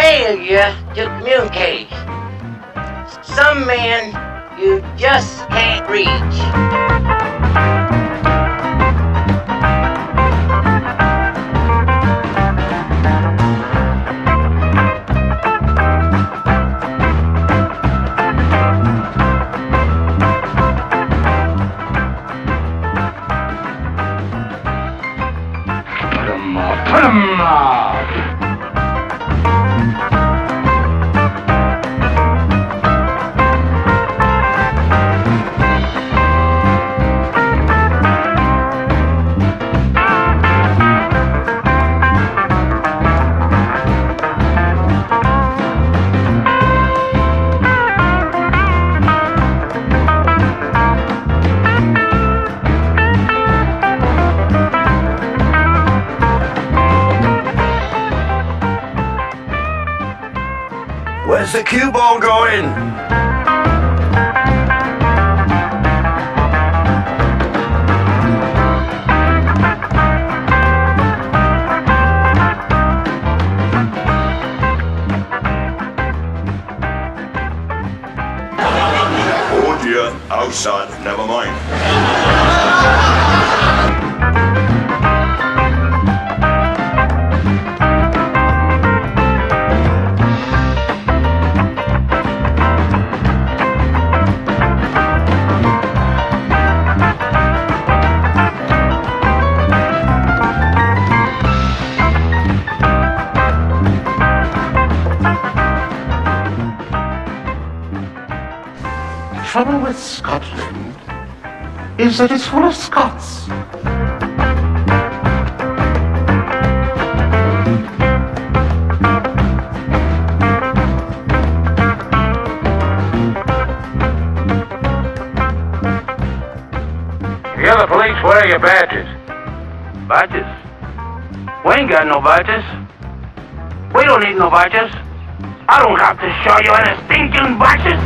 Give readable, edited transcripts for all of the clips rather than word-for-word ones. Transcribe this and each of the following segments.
failure took Mooncake. Some men you just can't reach. Put 'em up! Where's the cue ball going? Oh dear, outside, never mind. The trouble with Scotland is that it's full of Scots. The other police, where are your badges? Badges? We ain't got no badges. We don't need no badges. I don't have to show you any stinking badges.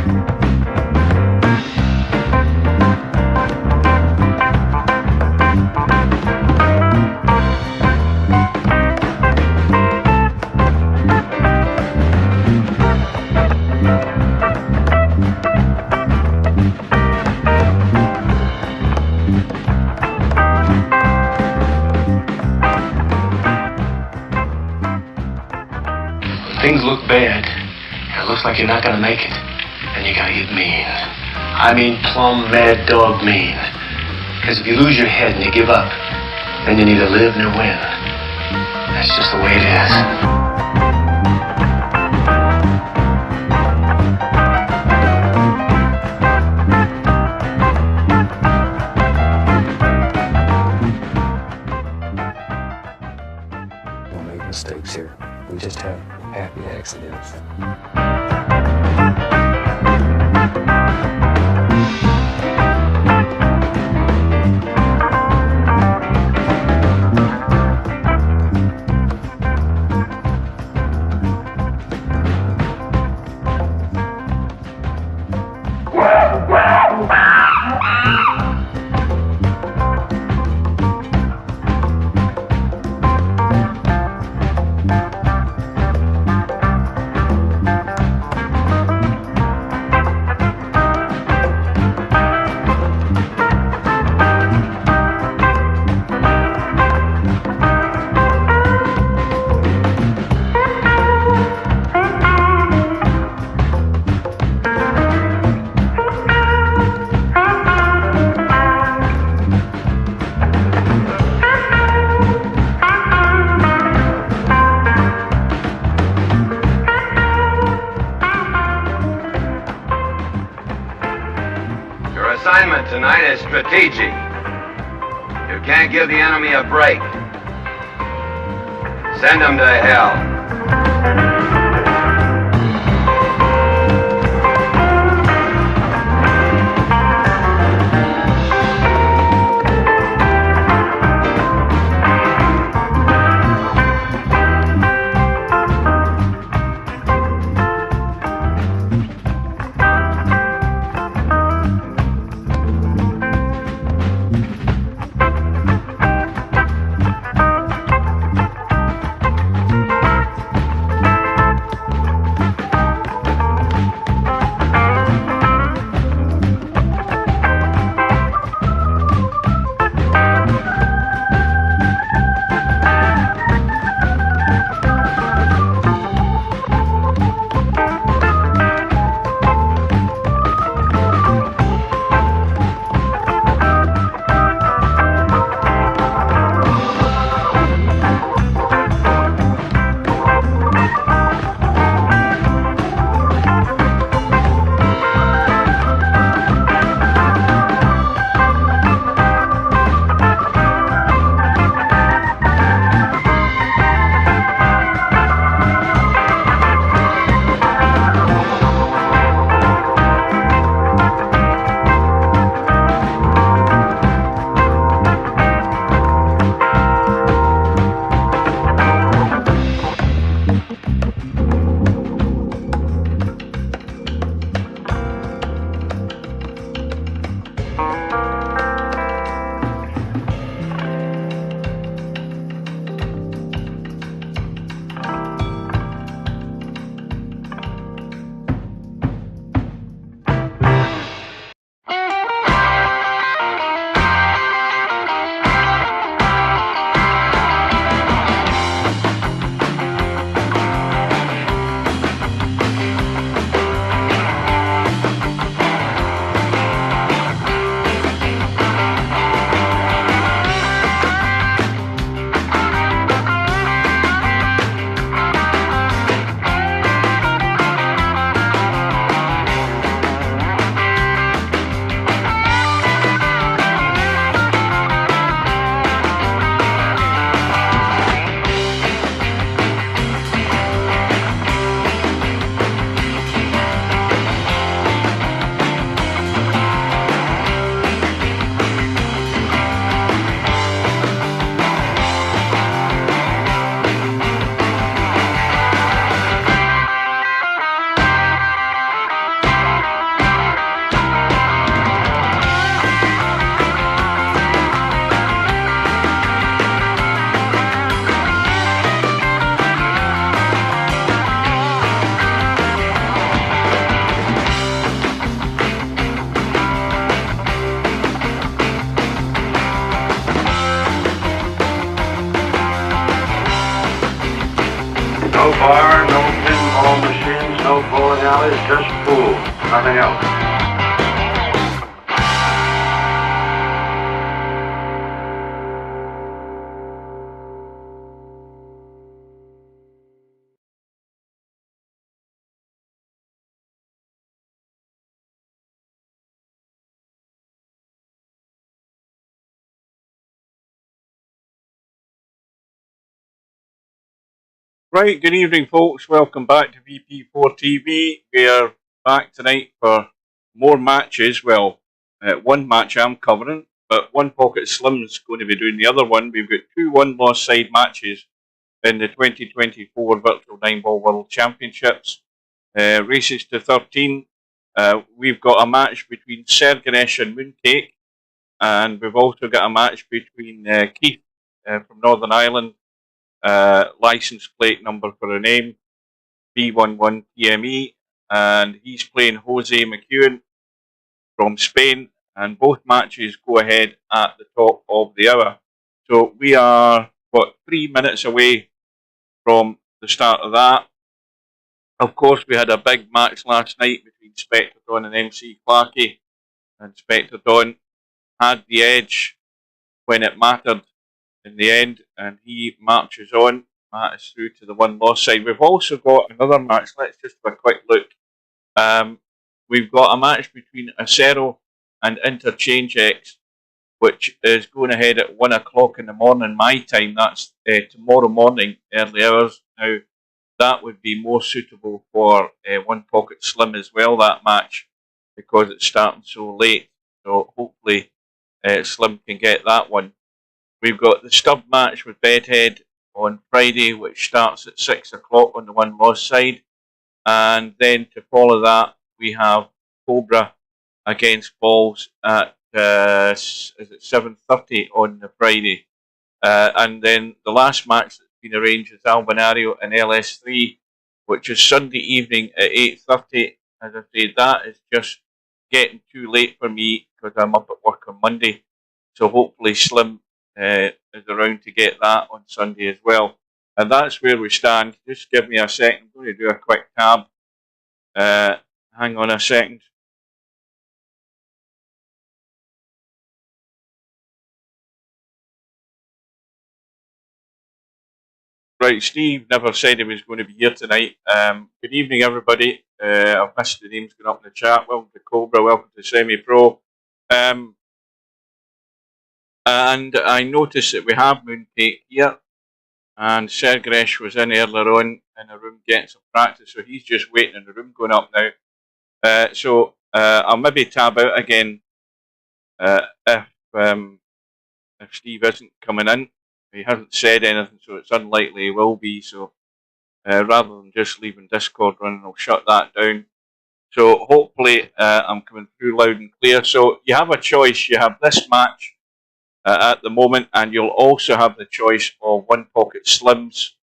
Things look bad. It looks like you're not gonna make it. And you gotta get mean. I mean plumb mad dog mean. Because if you lose your head and you give up, then you neither live nor win. That's just the way it is. Don't make mistakes here. We just have happy accidents. Assignment tonight is strategic. You can't give the enemy a break. Send them to hell. No bar, no pinball machines, no bowling alleys, just pool. Nothing else. Right, good evening, folks. Welcome back to VP4TV. We are back tonight for more matches. Well, one match I'm covering, but One Pocket Slim's going to be doing the other one. We've got two one-loss side matches in the 2024 Virtual 9-Ball World Championships. Races to 13. We've got a match between Sergeresh and Mooncake, and we've also got a match between Keith from Northern Ireland. License plate number for a name, B11TME, and he's playing Jose McEwen from Spain, and both matches go ahead at the top of the hour. So we are, 3 minutes away from the start of that. Of course, we had a big match last night between Spectre Dawn and MC Clarkey, and Spectre Dawn had the edge when it mattered in the end, and he marches on. That is through to the one-loss side. We've also got another match. Let's just have a quick look. We've got a match between Acero and Interchange X, which is going ahead at 1 o'clock in the morning, my time. That's tomorrow morning, early hours. Now, that would be more suitable for One Pocket Slim as well, that match, because it's starting so late. So hopefully Slim can get that one. We've got the stub match with Bedhead on Friday, which starts at 6 o'clock on the one-loss side. And then to follow that, we have Cobra against Balls at 7:30 on the Friday. And then the last match that's been arranged is Albinario and LS3, which is Sunday evening at 8:30. As I said, that is just getting too late for me because I'm up at work on Monday. So hopefully Slim is around to get that on Sunday as well. And that's where we stand. Just give me a second. I'm going to do a quick tab. Hang on a second. Right, Steve never said he was going to be here tonight. Good evening, everybody. I've missed the names going up in the chat. Welcome to Cobra, welcome to Semi-Pro. And I noticed that we have Mooncake here, and Sergeresh was in earlier on in a room getting some practice, so he's just waiting in the room going up now. So I'll maybe tab out again if Steve isn't coming in. He hasn't said anything, so it's unlikely he will be. So rather than just leaving Discord running, I'll shut that down. So hopefully I'm coming through loud and clear. So you have a choice. You have this match at the moment, and you'll also have the choice of One Pocket Slim's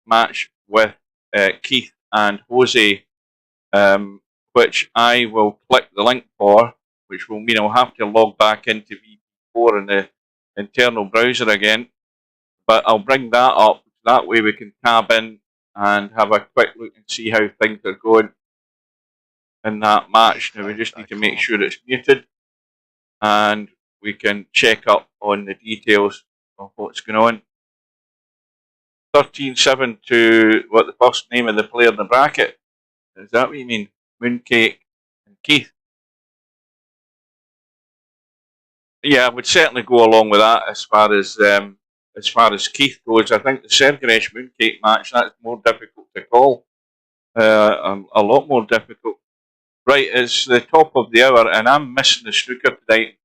match with Keith and Jose, which I will click the link for, which will mean I'll have to log back into VP4 in the internal browser again, but I'll bring that up. That way we can tab in and have a quick look and see how things are going in that match. Now we just need to make sure it's muted, and we can check up on the details of what's going on. 13-7 to what the first name of the player in the bracket. Is that what you mean? Mooncake and Keith. Yeah, I would certainly go along with that as far as Keith goes. I think the Sergeresh Mooncake match, that's more difficult to call. A lot more difficult. Right, it's the top of the hour, and I'm missing the snooker tonight.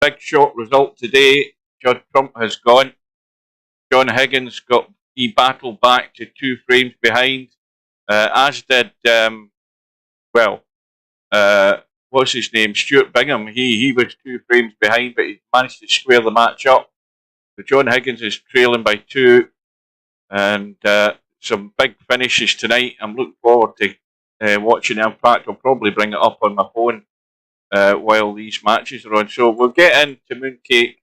Big short result today. Judd Trump has gone. John Higgins he battled back to 2 frames behind, as did what's his name, Stuart Bingham. He was 2 frames behind, but he managed to square the match up. So John Higgins is trailing by 2, and some big finishes tonight. I'm looking forward to watching. In fact, I'll probably bring it up on my phone while these matches are on. So we'll get into Mooncake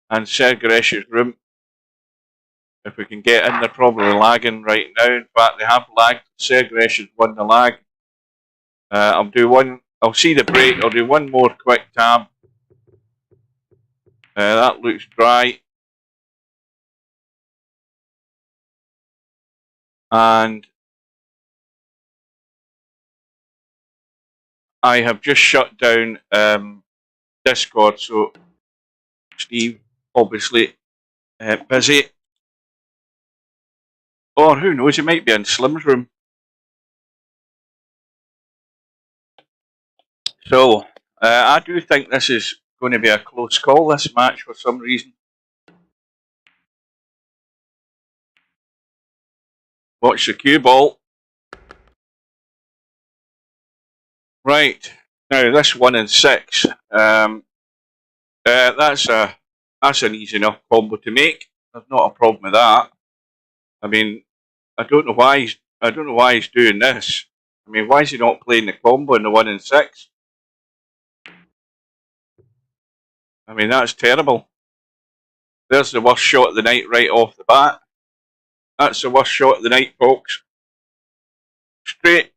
and Sergeresh's room. If we can get in, they're probably lagging right now. In fact, they have lagged. Sergeresh has won the lag. I'll do one. I'll see the break. I'll do one more quick tab. That looks dry. And I have just shut down Discord, so Steve, obviously busy. Or who knows, he might be in Slim's room. So, I do think this is going to be a close call, this match, for some reason. Watch the cue ball. Right, now this 1 and 6. That's an easy enough combo to make. There's not a problem with that. I mean, I don't know why he's doing this. I mean, why is he not playing the combo in the 1 and 6? I mean, that's terrible. There's the worst shot of the night right off the bat. That's the worst shot of the night, folks. Straight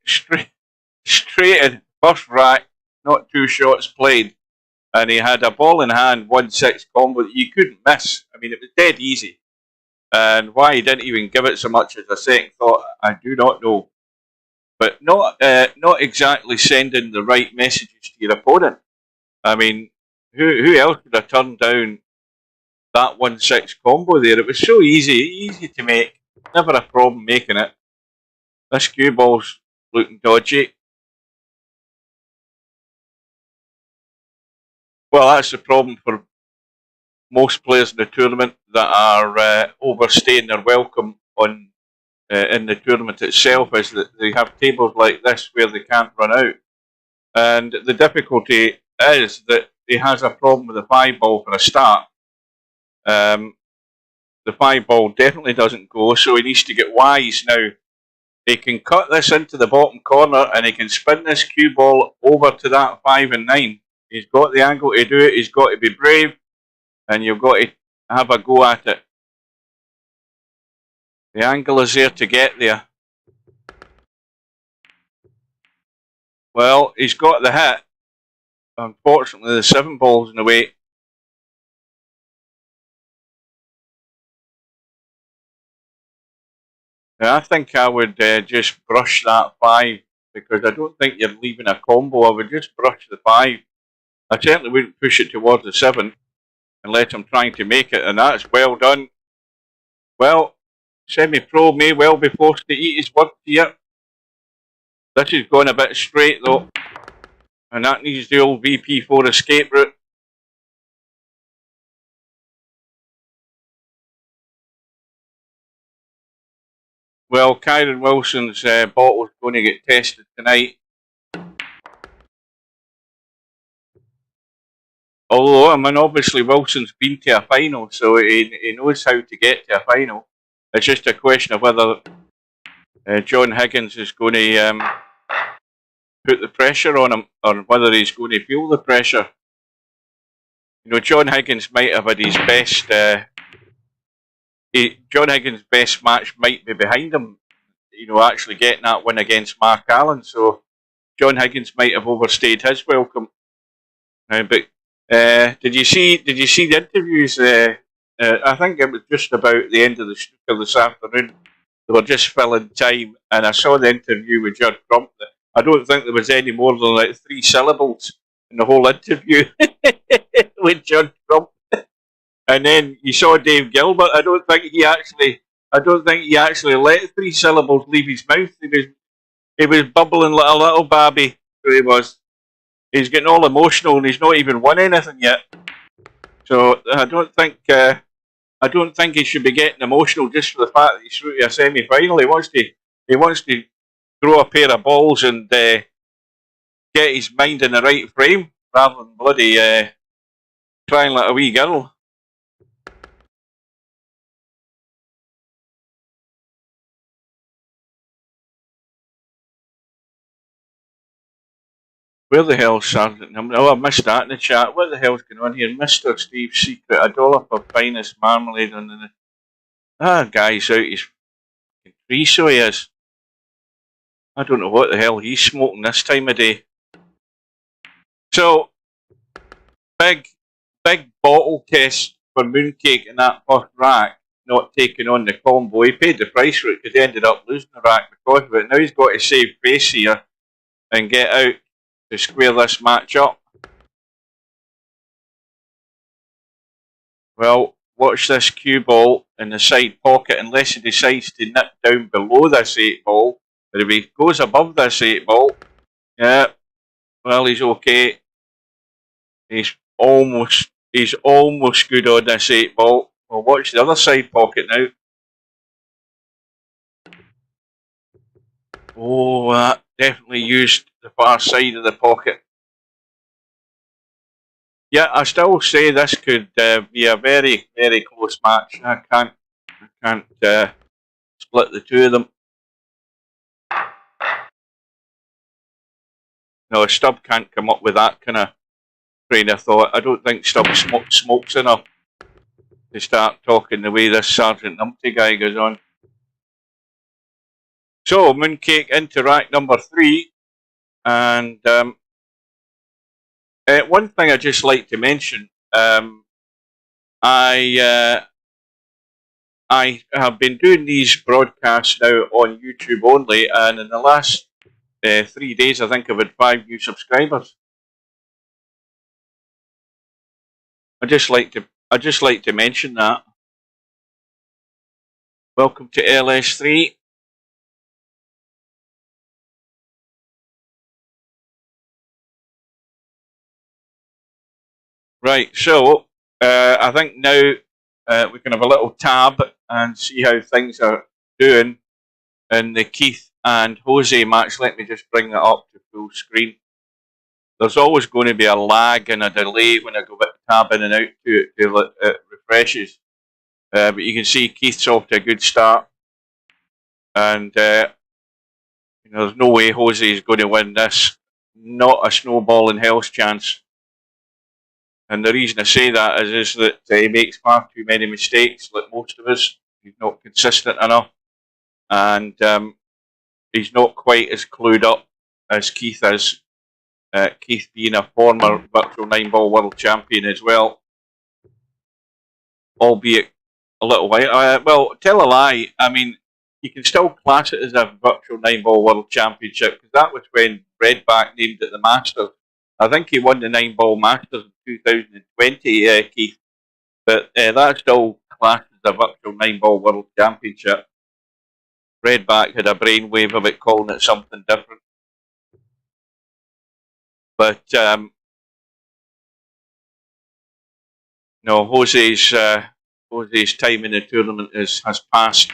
in, first rack, not 2 shots played. And he had a ball in hand, 1-6 combo that you couldn't miss. I mean, it was dead easy. And why he didn't even give it so much as a second thought, I do not know. But not exactly sending the right messages to your opponent. I mean, who else would have turned down that 1-6 combo there? It was so easy to make. Never a problem making it. This cue ball's looking dodgy. Well, that's the problem for most players in the tournament that are overstaying their welcome on in the tournament itself, is that they have tables like this where they can't run out. And the difficulty is that he has a problem with the 5 ball for a start. The 5 ball definitely doesn't go, so he needs to get wise now. He can cut this into the bottom corner and he can spin this cue ball over to that 5 and 9. He's got the angle to do it, he's got to be brave, and you've got to have a go at it. The angle is there to get there. Well, he's got the hit. Unfortunately, the 7 ball's in the way. I think I would just brush that 5, because I don't think you're leaving a combo. I would just brush the 5. I certainly wouldn't push it towards the 7 unless I'm trying to make it, and that's well done. Well, semi-pro may well be forced to eat his work here. This is going a bit straight though, and that needs the old VP4 escape route. Well, Kyron Wilson's bottle's going to get tested tonight. Although, I mean, obviously Wilson's been to a final, so he knows how to get to a final. It's just a question of whether John Higgins is going to put the pressure on him, or whether he's going to feel the pressure. You know, John Higgins might have had his best... John Higgins' best match might be behind him, you know, actually getting that win against Mark Allen. So John Higgins might have overstayed his welcome. But did you see the interviews? I think it was just about the end of the snooker this afternoon. They were just filling time, and I saw the interview with Judd Crump. I don't think there was any more than like 3 syllables in the whole interview with Judd Crump. And then you saw Dave Gilbert. I don't think he actually let 3 syllables leave his mouth. He was bubbling like a little babby. So he was. He's getting all emotional, and he's not even won anything yet. So I don't think he should be getting emotional just for the fact that he's through to a semi-final. He wants to throw a pair of balls and get his mind in the right frame, rather than bloody crying like a wee girl. Where the hell's Sergeant? Oh, I missed that in the chat. What the hell's going on here? Mr. Steve Secret, $1 for finest marmalade on the... Ah, guy's out his fucking tree, so he is. I don't know what the hell he's smoking this time of day. So, big bottle test for Mooncake in that first rack, not taking on the combo. He paid the price for it because he ended up losing the rack because of it. Now he's got to save face here and get out to square this match up. Well, watch this cue ball in the side pocket unless he decides to nip down below this 8 ball. But if he goes above this 8 ball, yeah, well, he's okay. He's almost good on this 8 ball. Well, watch the other side pocket now. Oh, that definitely used the far side of the pocket. Yeah, I still say this could be a very, very close match. I can't split the two of them. No, Stubb can't come up with that kind of train of thought. I don't think Stubb smokes enough to start talking the way this Sergeant Numpty guy goes on. So, Mooncake into rack number 3. And one thing I'd just like to mention, I have been doing these broadcasts now on YouTube only, and in the last 3 days I think I've had 5 new subscribers. I'd just like to mention that. Welcome to LS3. Right, so I think now we can have a little tab and see how things are doing in the Keith and Jose match. Let me just bring that up to full screen. There's always going to be a lag and a delay when I go tab in and out to it refreshes. But you can see Keith's off to a good start. And you know, there's no way Jose is going to win this. Not a snowball in hell's chance. And the reason I say that is that he makes far too many mistakes, like most of us. He's not consistent enough. And he's not quite as clued up as Keith is. Keith being a former virtual 9-ball world champion as well. Albeit a little while. Well, tell a lie. I mean, you can still class it as a virtual 9-ball world championship because that was when Redback named it the Masters. I think he won the 9-ball Masters in 2020, Keith. But that's still classed as a virtual 9-ball world championship. Redback had a brainwave of it, calling it something different. But no, Jose's time in the tournament has passed.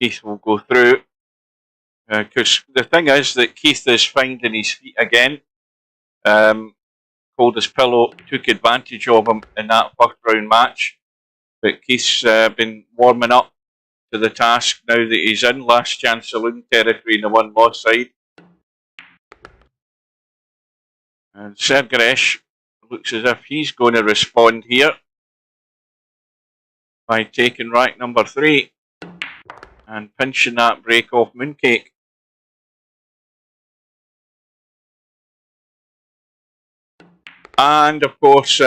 Keith will go through because the thing is that Keith is finding his feet again. Coldest Pillow took advantage of him in that first round match, but Keith's been warming up to the task now that he's in last chance saloon territory in the one-loss side. And Sergeresh looks as if he's going to respond here by taking rack number 3 and pinching that break off Mooncake. And of course,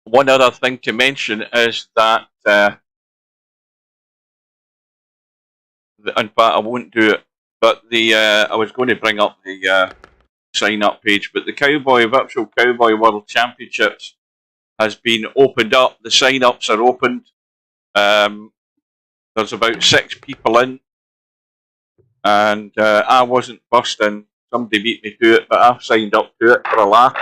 one other thing to mention is that, in fact, I won't do it, but I was going to bring up the sign-up page, but the Virtual Cowboy World Championships has been opened up. The sign-ups are opened. There's about 6 people in, and I wasn't first in. Somebody beat me to it, but I've signed up to it for a laugh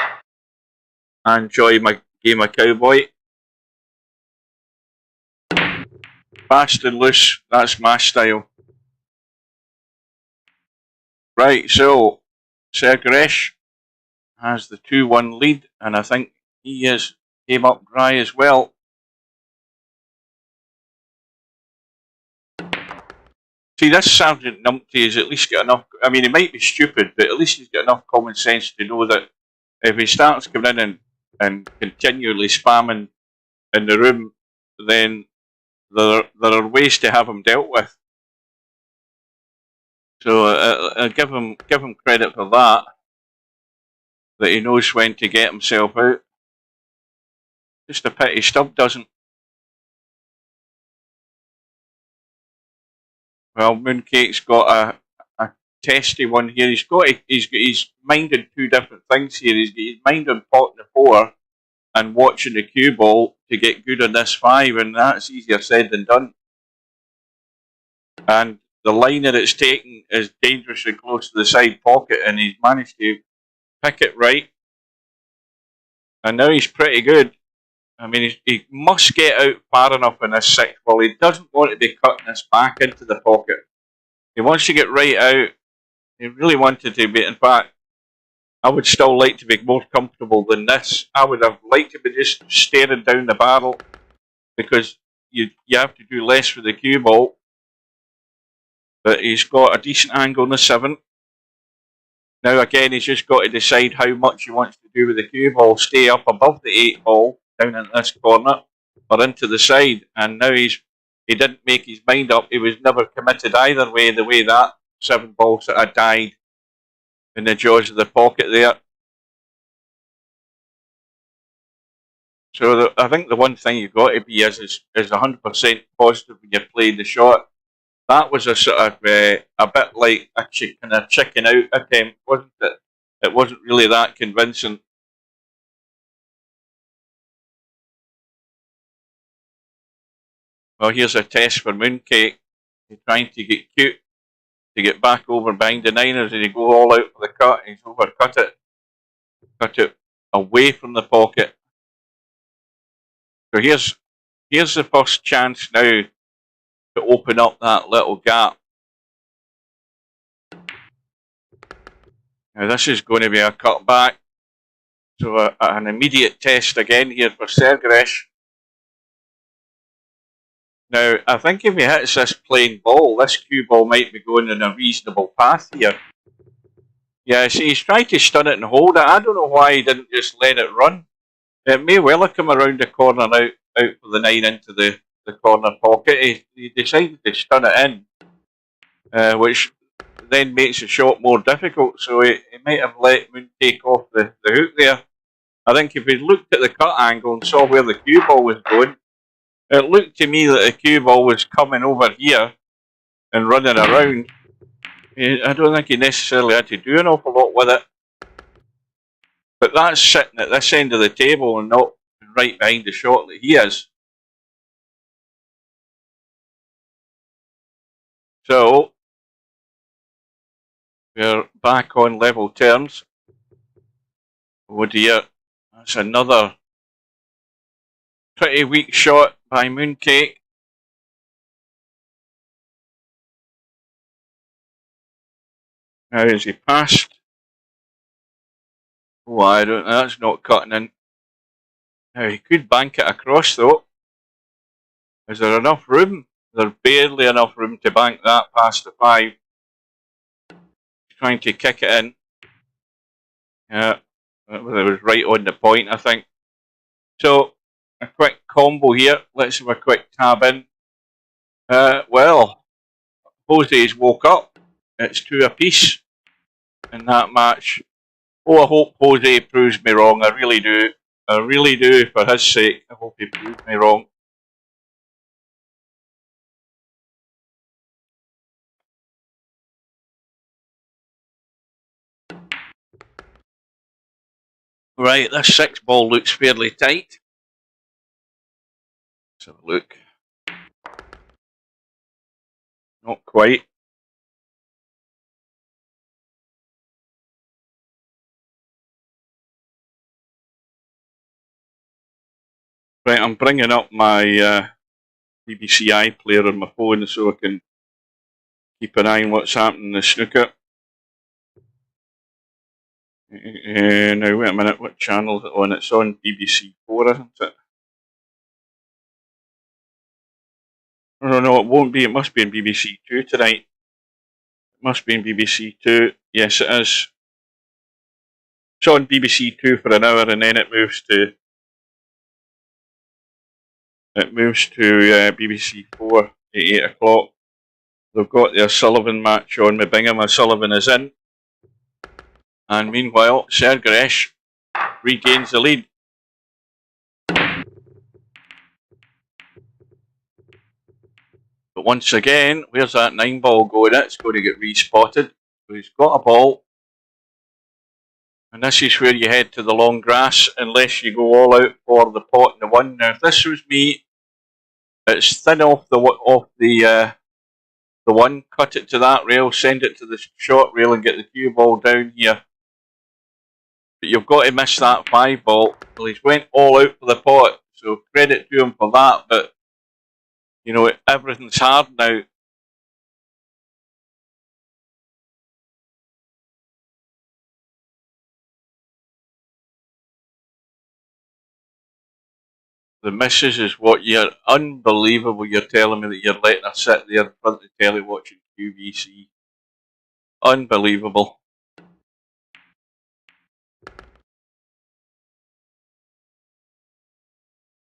and enjoy my game of cowboy. Fast and loose, that's my style. Right, so Sergeresh has the 2-1 lead, and I think he came up dry as well. See, this Sergeant Numpty has at least got enough. I mean, he might be stupid, but at least he's got enough common sense to know that if he starts coming in and continually spamming in the room, then there are ways to have him dealt with. So I give him credit for that he knows when to get himself out. Just a pity Stubb doesn't. Well, Mooncake's got a testy one here. He's minding two different things here. He's minding potting the 4 and watching the cue ball to get good on this 5, and that's easier said than done. And the line that it's taken is dangerously close to the side pocket, and he's managed to pick it right. And now he's pretty good. I mean, he must get out far enough in this 6 ball. He doesn't want to be cutting this back into the pocket. He wants to get right out. He really wanted to be. In fact, I would still like to be more comfortable than this. I would have liked to be just staring down the barrel, because you have to do less for the cue ball. But he's got a decent angle in the 7. Now again, he's just got to decide how much he wants to do with the cue ball. Stay up above the 8 ball, down in this corner, or into the side. And now he didn't make his mind up. He was never committed either way, the way that 7 ball sort of died in the jaws of the pocket there. So I think the one thing you've got to be is 100% positive when you're playing the shot. That was a sort of a bit like a chicken out attempt, wasn't it? It wasn't really that convincing. Well, here's a test for Mooncake. He's trying to get cute, to get back over behind the 9ers, and he go all out for the cut. He's overcut it. Cut it away from the pocket. So here's the first chance now to open up that little gap. Now this is going to be a cut back. So an immediate test again here for Sergeresh. Now, I think if he hits this plain ball, this cue ball might be going in a reasonable path here. Yeah, see, he's trying to stun it and hold it. I don't know why he didn't just let it run. It may well have come around the corner out for the 9 into the corner pocket. He decided to stun it in, which then makes the shot more difficult. So he might have let Mooncake off the hook there. I think if he looked at the cut angle and saw where the cue ball was going, it looked to me that the cue ball was coming over here and running around. I don't think he necessarily had to do an awful lot with it. But that's sitting at this end of the table and not right behind the shot that he is. So, we're back on level terms. Oh dear, that's another pretty weak shot by Mooncake. Now is he passed? Oh, I don't know, that's not cutting in. Now he could bank it across though. Is there enough room? There's barely enough room to bank that past the 5. He's trying to kick it in. Yeah, it was right on the point, I think. So, a quick combo here. Let's have a quick tab in. Well, Jose's woke up. It's 2 apiece in that match. Oh, I hope Jose proves me wrong. I really do. I really do, for his sake. I hope he proves me wrong. Right, this 6 ball looks fairly tight. Let's have a look. Not quite. Right, I'm bringing up my BBC iPlayer on my phone so I can keep an eye on what's happening in the snooker. Now, wait a minute, what channel is it on? It's on VP4, isn't it? Oh, no, it won't be. It must be in BBC2 tonight. It must be in BBC2. Yes, it is. It's on BBC2 for an hour and then it moves to It moves to BBC4 at 8 o'clock. They've got their Sullivan match on. Bingham Sullivan is in. And meanwhile, Sergeresh regains the lead. But once again, where's that 9 ball going? It's going to get respotted. So he's got a ball. And this is where you head to the long grass, unless you go all out for the pot and the 1. Now, if this was me, it's thin off the 1, cut it to that rail, send it to the short rail and get the cue ball down here. But you've got to miss that 5 ball. Well, he's went all out for the pot, so credit to him for that, but you know, everything's hard now. The misses is what you're unbelievable. You're telling me that you're letting her sit there in front of the telly watching QVC. Unbelievable.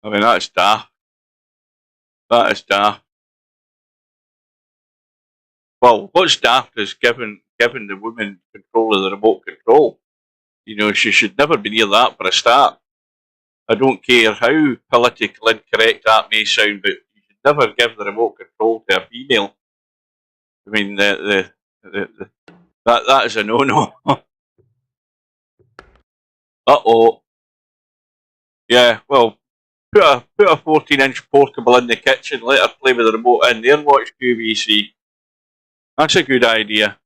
I mean, that's daft. That is daft. Well, what's daft is giving the woman control of the remote control. You know, she should never be near that for a start. I don't care how politically incorrect that may sound, but you should never give the remote control to a female. I mean, that is a no-no. Uh-oh. Yeah, well, put a 14-inch portable in the kitchen, let her play with the remote in there and watch QVC. That's a good idea.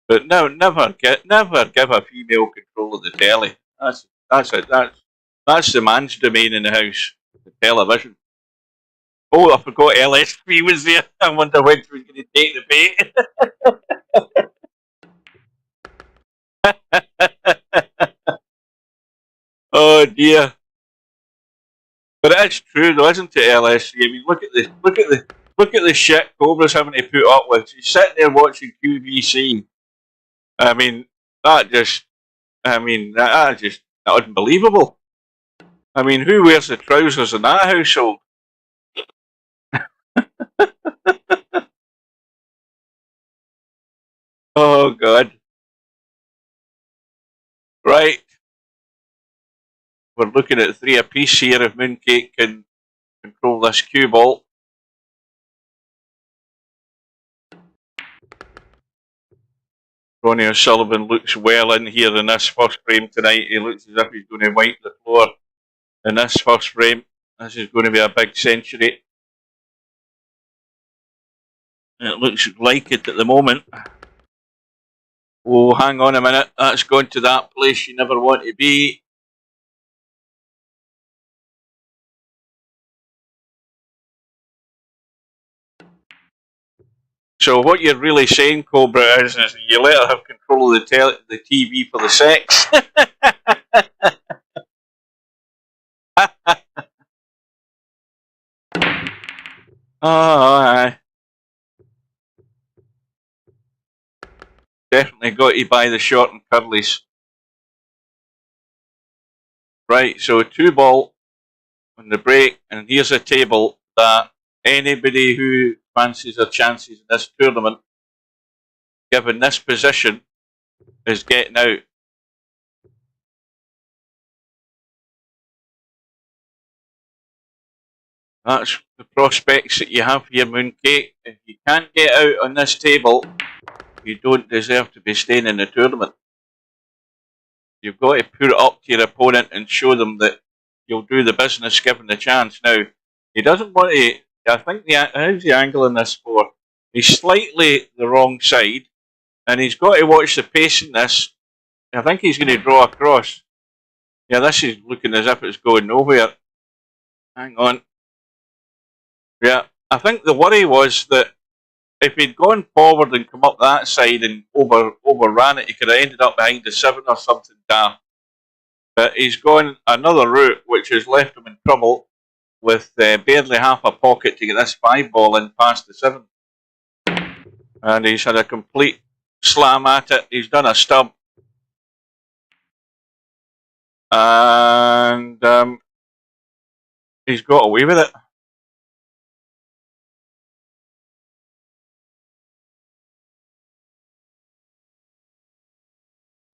But no, never give a female control of the telly. That's the man's domain in the house, the television. Oh, I forgot LSP was there. I wonder when she was going to take the bait. Oh dear. But it is true though, isn't it, LSP? I mean, look at the shit Cobra's having to put up with. She's sitting there watching QVC. I mean, that's just unbelievable. I mean, who wears the trousers in that household? Oh, God. Right. We're looking at 3 apiece here if Mooncake can control this cue ball. Ronnie O'Sullivan looks well in here in this first frame tonight. He looks as if he's going to wipe the floor in this first frame. This is going to be a big century. It looks like it at the moment. Oh, hang on a minute. That's gone to that place you never want to be. So what you're really saying, Cobra, is you let her have control of the TV for the sex. Oh, aye. Definitely got to buy the short and curlies. Right, so 2 ball on the break, and here's a table that anybody who fancies their chances in this tournament, given this position, is getting out. That's the prospects that you have here, Mooncake. If you can't get out on this table, you don't deserve to be staying in the tournament. You've got to put it up to your opponent and show them that you'll do the business given the chance. Now, he doesn't want to. I think how's the angle in this for? He's slightly the wrong side, and he's got to watch the pace in this. I think he's going to draw across. Yeah, this is looking as if it's going nowhere. Hang on. Yeah, I think the worry was that if he'd gone forward and come up that side and overran it, he could have ended up behind the 7 or something daft. But he's gone another route, which has left him in trouble with barely half a pocket to get this 5 ball in past the 7. And he's had a complete slam at it. He's done a stub. And He's got away with it.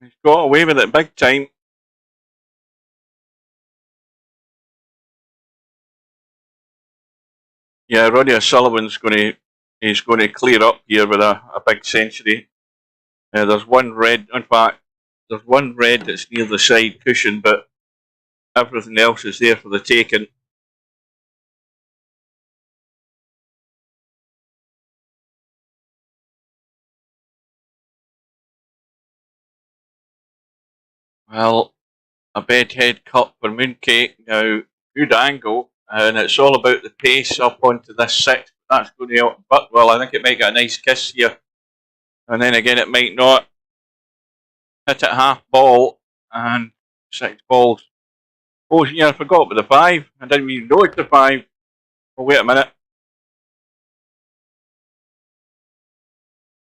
He's got away with it big time. Yeah, Ronnie O'Sullivan's going to clear up here with a big century. There's one red. In fact, there's one red that's near the side cushion, but everything else is there for the taking. Well, a bedhead cut for Mooncake. Now, good angle, and it's all about the pace up onto this six. That's going to help. But, well, I think it might get a nice kiss here. And then again, it might not. Hit it half ball, and 6 balls. Oh, yeah, I forgot about the 5. I didn't even know it's the 5. Oh, wait a minute.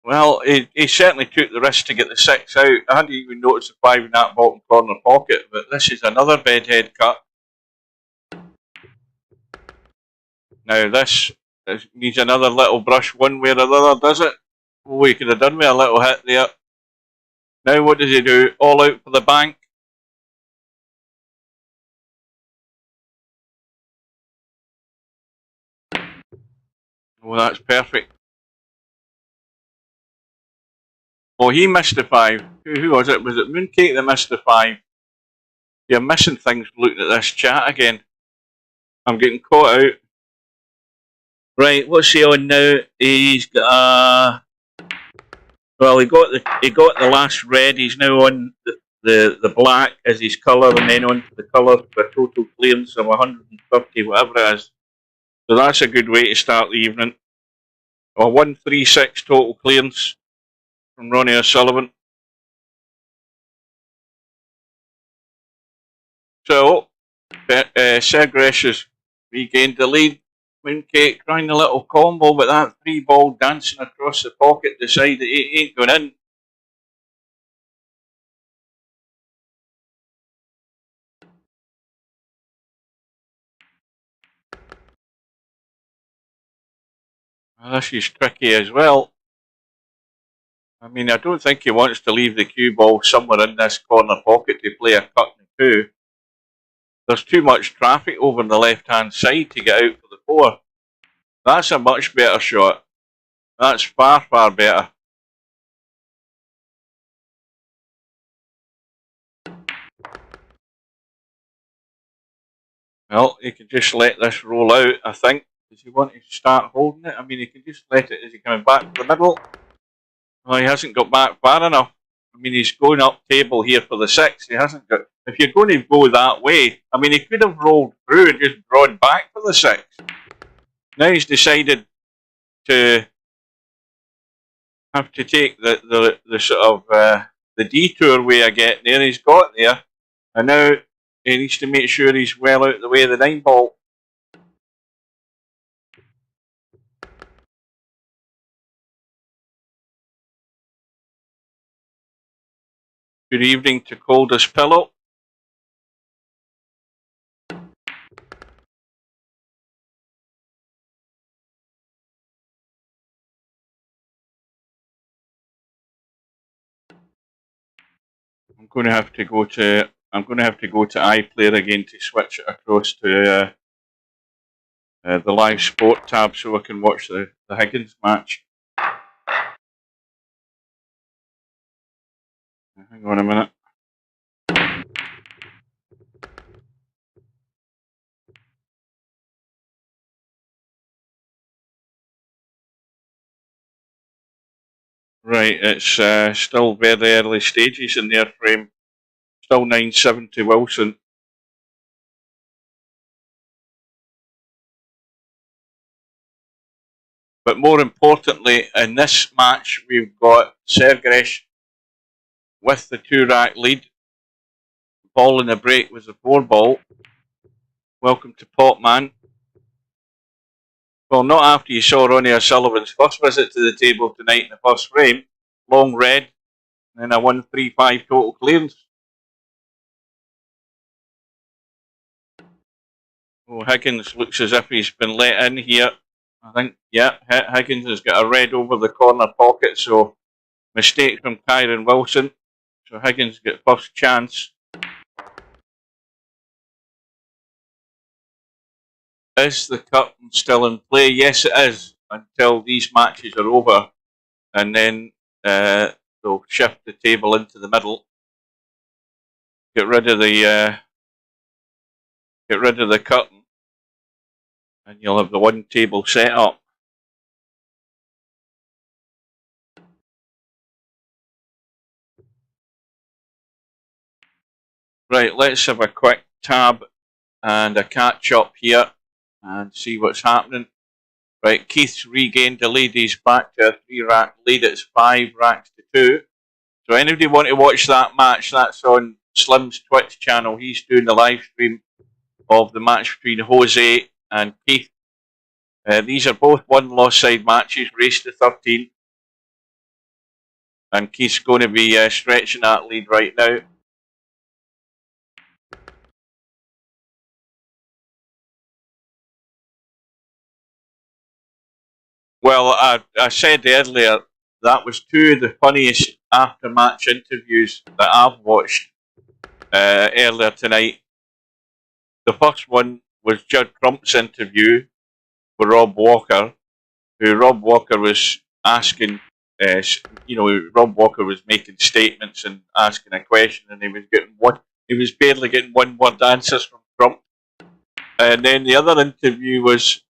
Well, he certainly took the risk to get the 6 out. I hadn't even noticed the 5 in that bottom corner pocket, but this is another bedhead cut. Now this needs another little brush one way or another, does it? Oh, he could have done with a little hit there. Now what does he do? All out for the bank. Oh, that's perfect. Oh, he missed the 5. Who was it? Was it Mooncake that missed the 5? You're missing things looking at this chat again. I'm getting caught out. Right, what's he on now? He's got well, he got the last red. He's now on the black as his colour, and then on to the colour for a total clearance of 150, whatever it is. So that's a good way to start the evening. A 136 total clearance from Ronnie O'Sullivan. So, Sergeresh has regained the lead. Mooncake trying a little combo, but that 3 ball dancing across the pocket decided it ain't going in. Well, this is tricky as well. I mean, I don't think he wants to leave the cue ball somewhere in this corner pocket to play a cut and 2. There's too much traffic over on the left-hand side to get out for the 4. That's a much better shot. That's far, far better. Well, he can just let this roll out, I think. Does he want to start holding it? I mean, he can just let it. Is he coming back to the middle? Well, he hasn't got back far enough. I mean, he's going up table here for the 6. He hasn't got... If you're going to go that way, I mean, he could have rolled through and just drawn back for the 6. Now he's decided to have to take the sort of the detour way of getting there. He's got there, and now he needs to make sure he's well out of the way of the 9 ball. Good evening to Coldest Pillow. I'm going to have to go to iPlayer again to switch it across to the live sport tab so I can watch the Higgins match. Hang on a minute. Right, it's still very early stages in their frame. Still 9-7 to Wilson. But more importantly, in this match, we've got Sergeresh with the 2-rack lead. Ball in the break was the 4 ball. Welcome to Popman. Well, not after you saw Ronnie O'Sullivan's first visit to the table tonight in the first frame. Long red, and then a 135 total clearance. Oh, Higgins looks as if he's been let in here. I think, yeah, Higgins has got a red over the corner pocket, so mistake from Kyron Wilson. So Higgins gets first chance. Is the curtain still in play? Yes, it is, until these matches are over. And then they'll shift the table into the middle. Get rid of the curtain. And you'll have the one table set up. Right, let's have a quick tab and a catch up here and see what's happening. Right, Keith's regained the lead. He's back to a 3-rack lead. It's 5 racks to 2. So anybody want to watch that match? That's on Slim's Twitch channel. He's doing the live stream of the match between Jose and Keith. These are both one-loss side matches, race to 13. And Keith's going to be stretching that lead right now. Well, I said earlier, that was 2 of the funniest after-match interviews that I've watched earlier tonight. The first one was Judd Trump's interview with Rob Walker, who Rob Walker was asking, Rob Walker was making statements and asking a question, and he was barely getting one-word answers from Trump. And then the other interview was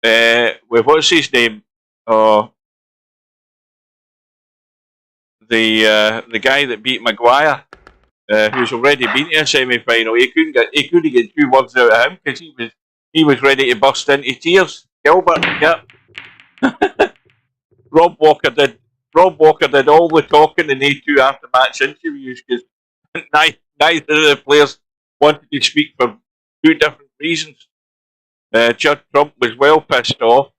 with, what's his name? The guy that beat Maguire, who's already been to a semi-final. He couldn't get 2 words out of him because he was ready to burst into tears. Gilbert, yep. Rob Walker did all the talking in the 2 after-match interviews because neither of the players wanted to speak for 2 different reasons. Judd Trump was well pissed off,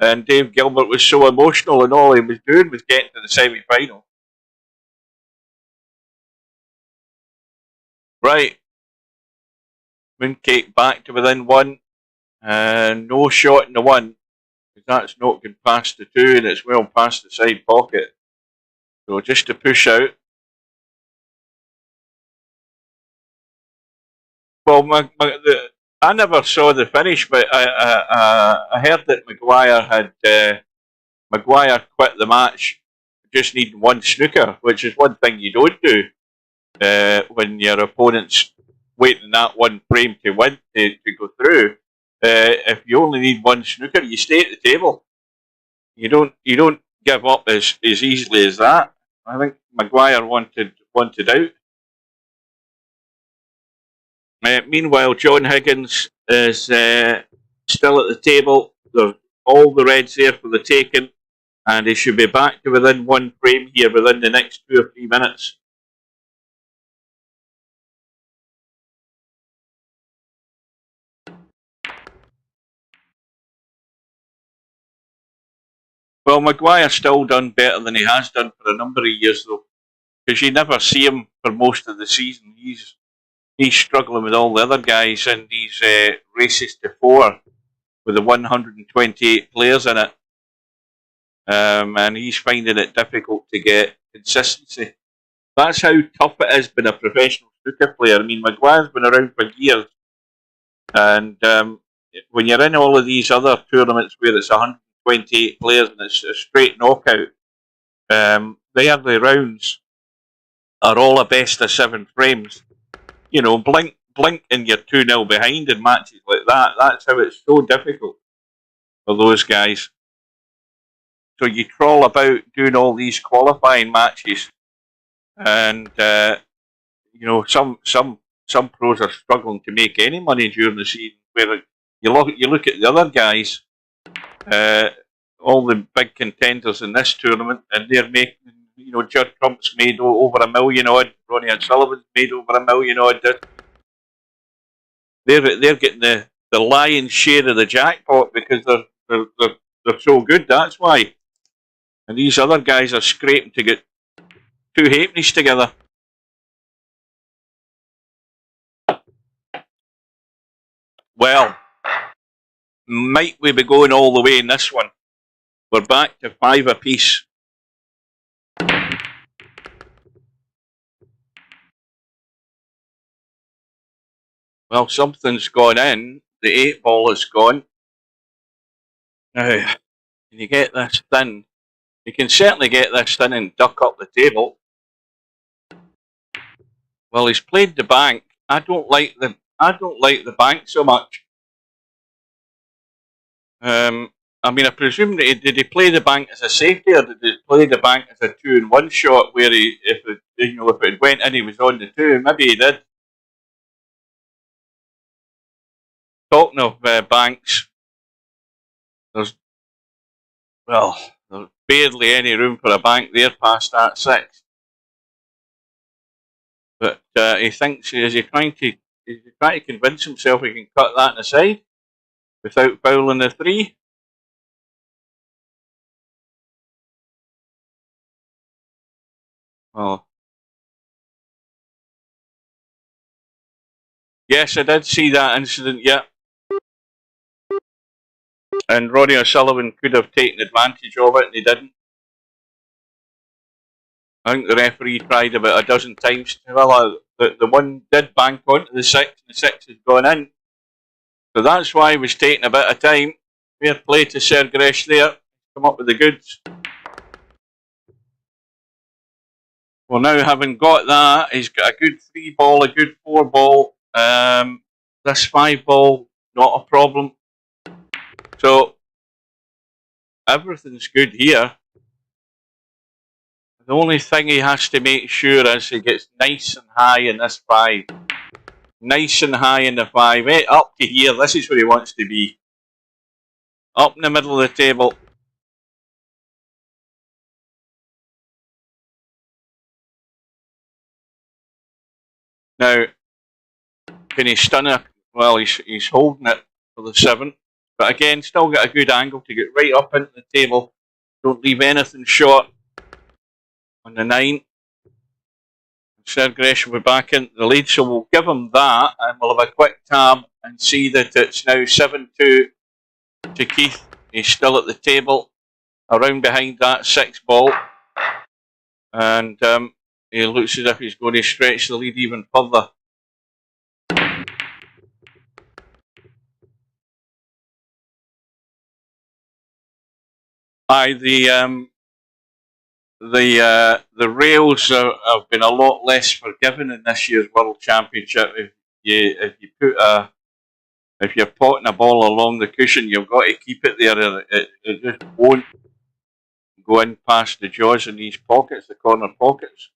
and Dave Gilbert was so emotional, and all he was doing was getting to the semi-final. Right. Mooncake back to within 1. No shot in the 1. Because that's not good past the 2, and it's well past the side pocket. So just to push out. Well, I never saw the finish, but I heard that Maguire quit the match just needing 1 snooker, which is one thing you don't do when your opponent's waiting that 1 frame to win to go through. If you only need 1 snooker, you stay at the table. You don't give up as easily as that. I think Maguire wanted out. Meanwhile, John Higgins is still at the table. There's all the reds there for the taking, and he should be back to within 1 frame here within the next 2 or 3 minutes. Well, Maguire's still done better than he has done for a number of years, though, because you never see him for most of the season. He's struggling with all the other guys in these races to 4 with the 128 players in it. And he's finding it difficult to get consistency. That's how tough it is being a professional snooker player. I mean, Maguire's been around for years. And when you're in all of these other tournaments where it's 128 players and it's a straight knockout, the early rounds are all a best of 7 frames. You know, blink and you're 2-0 behind in matches like that. That's how it's so difficult for those guys. So you trawl about doing all these qualifying matches, and some pros are struggling to make any money during the season. Where you look at the other guys, all the big contenders in this tournament, and they're making. Judd Trump's made over $1 million odd. Ronnie O'Sullivan's made over $1 million odd. They're getting the lion's share of the jackpot because they're so good. That's why. And these other guys are scraping to get 2 halfpennies together. Well, might we be going all the way in this one? We're back to 5 apiece. Well, something's gone in. The 8 ball is gone. Now, can you get this thin? You can certainly get this thin and duck up the table. Well, he's played the bank. I don't like the bank so much. I mean, I presume that did he play the bank as a safety, or did he play the bank as a 2-in-1 shot where if it went in, he was on the 2? Maybe he did. Talking of banks, there's barely any room for a bank there past that 6. But he thinks is he trying to convince himself he can cut that in the side without fouling the 3. Oh. Yes, I did see that incident, yeah. And Ronnie O'Sullivan could have taken advantage of it, and he didn't. I think the referee tried about a dozen times. Well, the one did bank onto the 6, and the 6 has gone in. So that's why it was taking a bit of time. Fair play to Sergeresh there. Come up with the goods. Well, now having got that, he's got a good 3 ball, a good 4 ball. This 5 ball, not a problem. So everything's good here. The only thing he has to make sure is he gets nice and high in this 5. Nice and high in the 5. Up to here, this is where he wants to be. Up in the middle of the table. Now, can he stun it? Well, he's holding it for the 7. But again, still got a good angle to get right up into the table. Don't leave anything short. On the 9. Sergeresh will be back into the lead, so we'll give him that, and we'll have a quick tab and see that it's now 7-2 to Keith. He's still at the table, around behind that 6 ball, and he looks as if he's going to stretch the lead even further. The rails have been a lot less forgiving in this year's World Championship. If you're potting a ball along the cushion, you've got to keep it there. It just won't go in past the jaws in these pockets, the corner pockets.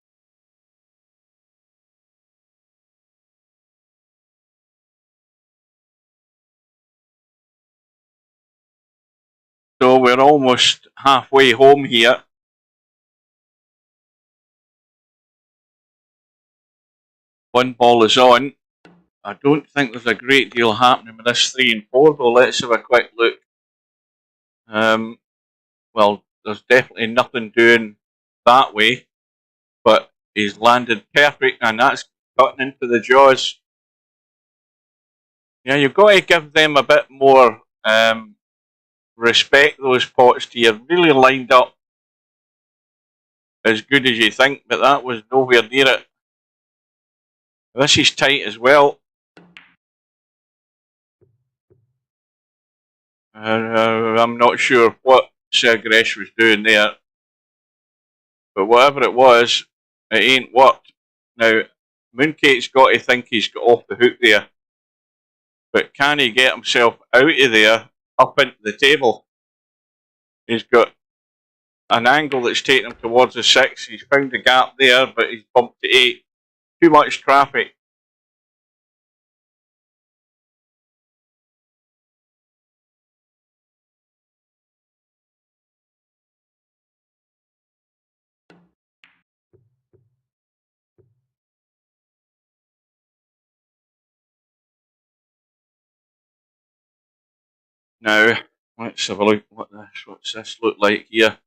So we're almost halfway home here. One ball is on. I don't think there's a great deal happening with this 3 and 4, though. Let's have a quick look. Well, there's definitely nothing doing that way, but he's landed perfect, and that's cutting into the jaws. Yeah, you've got to give them a bit more respect, those pots, to you. Really lined up as good as you think, but that was nowhere near it. This is tight as well. I'm not sure what Sergeresh was doing there, but whatever it was, it ain't worked. Now, Mooncake's got to think he's got off the hook there, but can he get himself out of there, up into the table? He's got an angle that's taken him towards the 6. He's found a gap there, but he's bumped to 8. Too much traffic. Now, let's have a look. What's this look like here?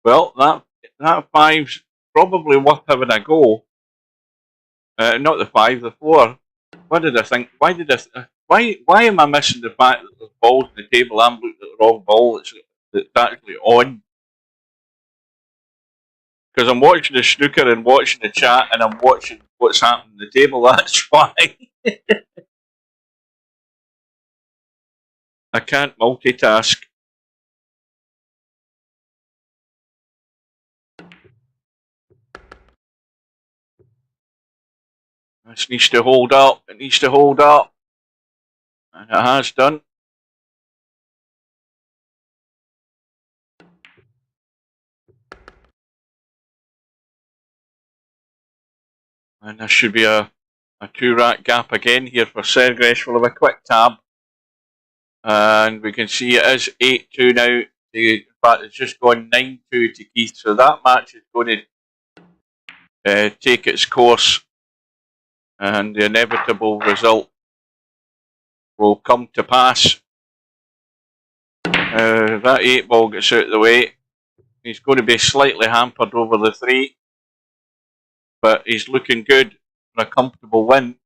Well, that 5's probably worth having a go. Not the 5, the 4. What did I think? Why did I? Why am I missing the fact that there's balls on the table? I'm looking at the wrong ball that's actually on. Because I'm watching the snooker and watching the chat and I'm watching what's happening on the table. That's why. I can't multitask. This needs to hold up. It needs to hold up. And it has done. And there should be a 2-rack gap again here for Sergeresh. We'll have a quick tab. And we can see it is 8-2 now. In fact, it's just gone 9-2 to Keith. So that match is going to take its course. And the inevitable result will come to pass. That 8 ball gets out of the way. He's going to be slightly hampered over the 3. But he's looking good for a comfortable win.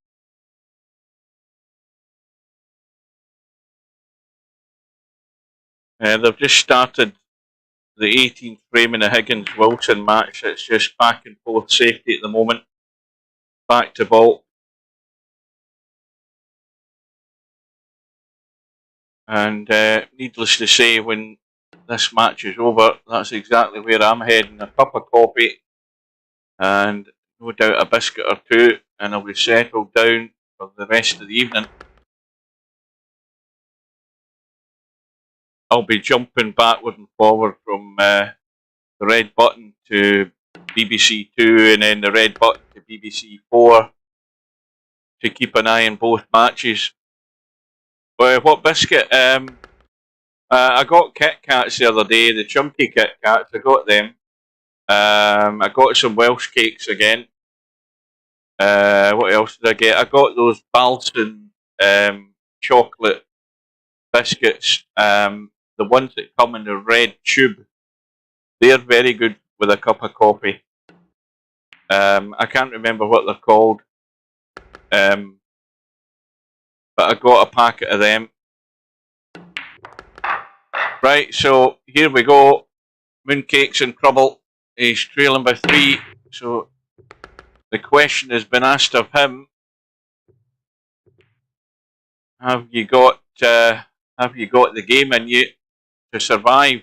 They've just started the 18th frame in the Higgins-Wilson match. It's just back and forth safety at the moment. Back to ball. And needless to say, when this match is over, that's exactly where I'm heading. A cup of coffee and no doubt a biscuit or two, and I'll be settled down for the rest of the evening. I'll be jumping backward and forward from the red button to BBC 2 and then the red button to BBC 4 to keep an eye on both matches. What biscuit? I got Kit Kats the other day, the chunky Kit Kats, I got them. I got some Welsh cakes again. What else did I get? I got those Balson chocolate biscuits, the ones that come in the red tube. They're very good with a cup of coffee. I can't remember what they're called, but I got a packet of them. Right, so here we go. Mooncake's in trouble. He's trailing by 3. So the question has been asked of him: Have you got the game in you to survive?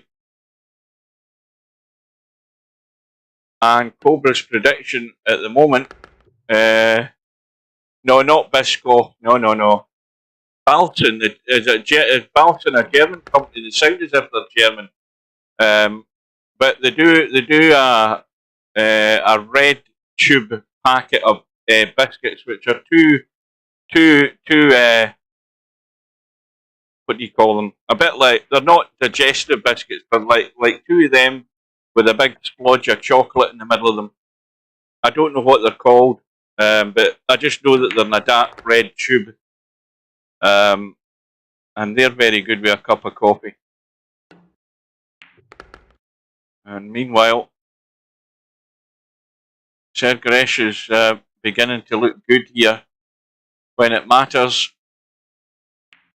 And Cobra's prediction at the moment, no, not Bisco, no. Balton, is Balton a German company? They sound as if they're German, but they do a red tube packet of biscuits, which are two what do you call them? A bit like, they're not digestive biscuits, but like 2 of them with a big splodge of chocolate in the middle of them. I don't know what they're called, but I just know that they're in a dark red tube. And they're very good with a cup of coffee. And meanwhile, Sergeresh is beginning to look good here when it matters.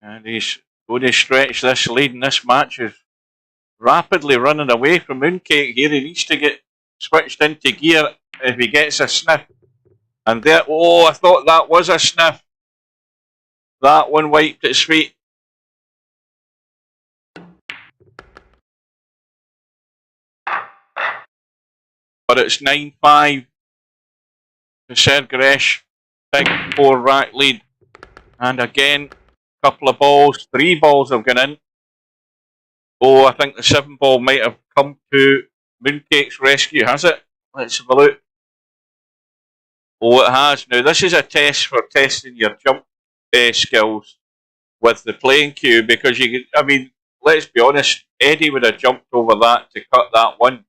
And he's going to stretch this lead, and this match is rapidly running away from Mooncake here. He needs to get switched into gear if he gets a sniff. And there, oh, I thought that was a sniff. That one wiped its feet. But it's 9-5 to Sergeresh. Big 4-rack lead. And again, a couple of balls. 3 balls have gone in. Oh, I think the 7 ball might have come to Mooncake's rescue, has it? Let's have a look. Oh, it has. Now, this is a test for testing your jump skills with the playing cue, because you can, I mean, let's be honest, Eddie would have jumped over that to cut that one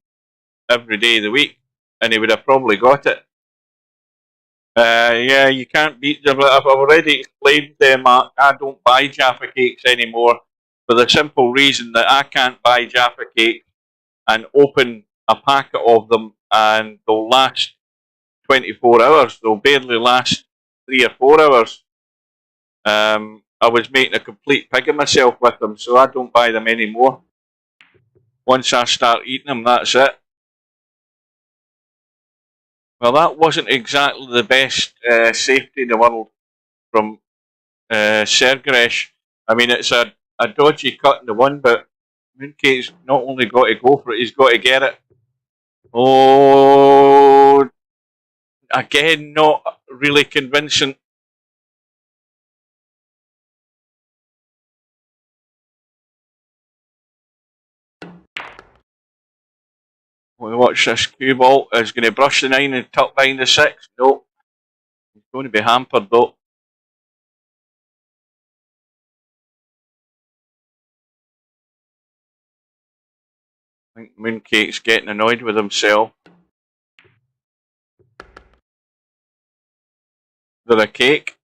every day of the week, and he would have probably got it. Yeah, you can't beat them. I've already explained them, Mark. I don't buy Jaffa cakes anymore for the simple reason that I can't buy Jaffa cakes and open a packet of them and they'll last 24 hours. They'll barely last 3 or 4 hours. I I was making a complete pig of myself with them, so I don't buy them anymore. Once I start eating them, that's it. Well, that wasn't exactly the best safety in the world from Sergeresh. I mean, it's a dodgy cut in the one, but Mooncake's not only got to go for it, he's got to get it. Oh, again, not really convincing. We watch this cue ball. Is going to brush the 9 and tuck behind the 6. No. He's going to be hampered though. I think Mooncake's getting annoyed with himself. They're a cake.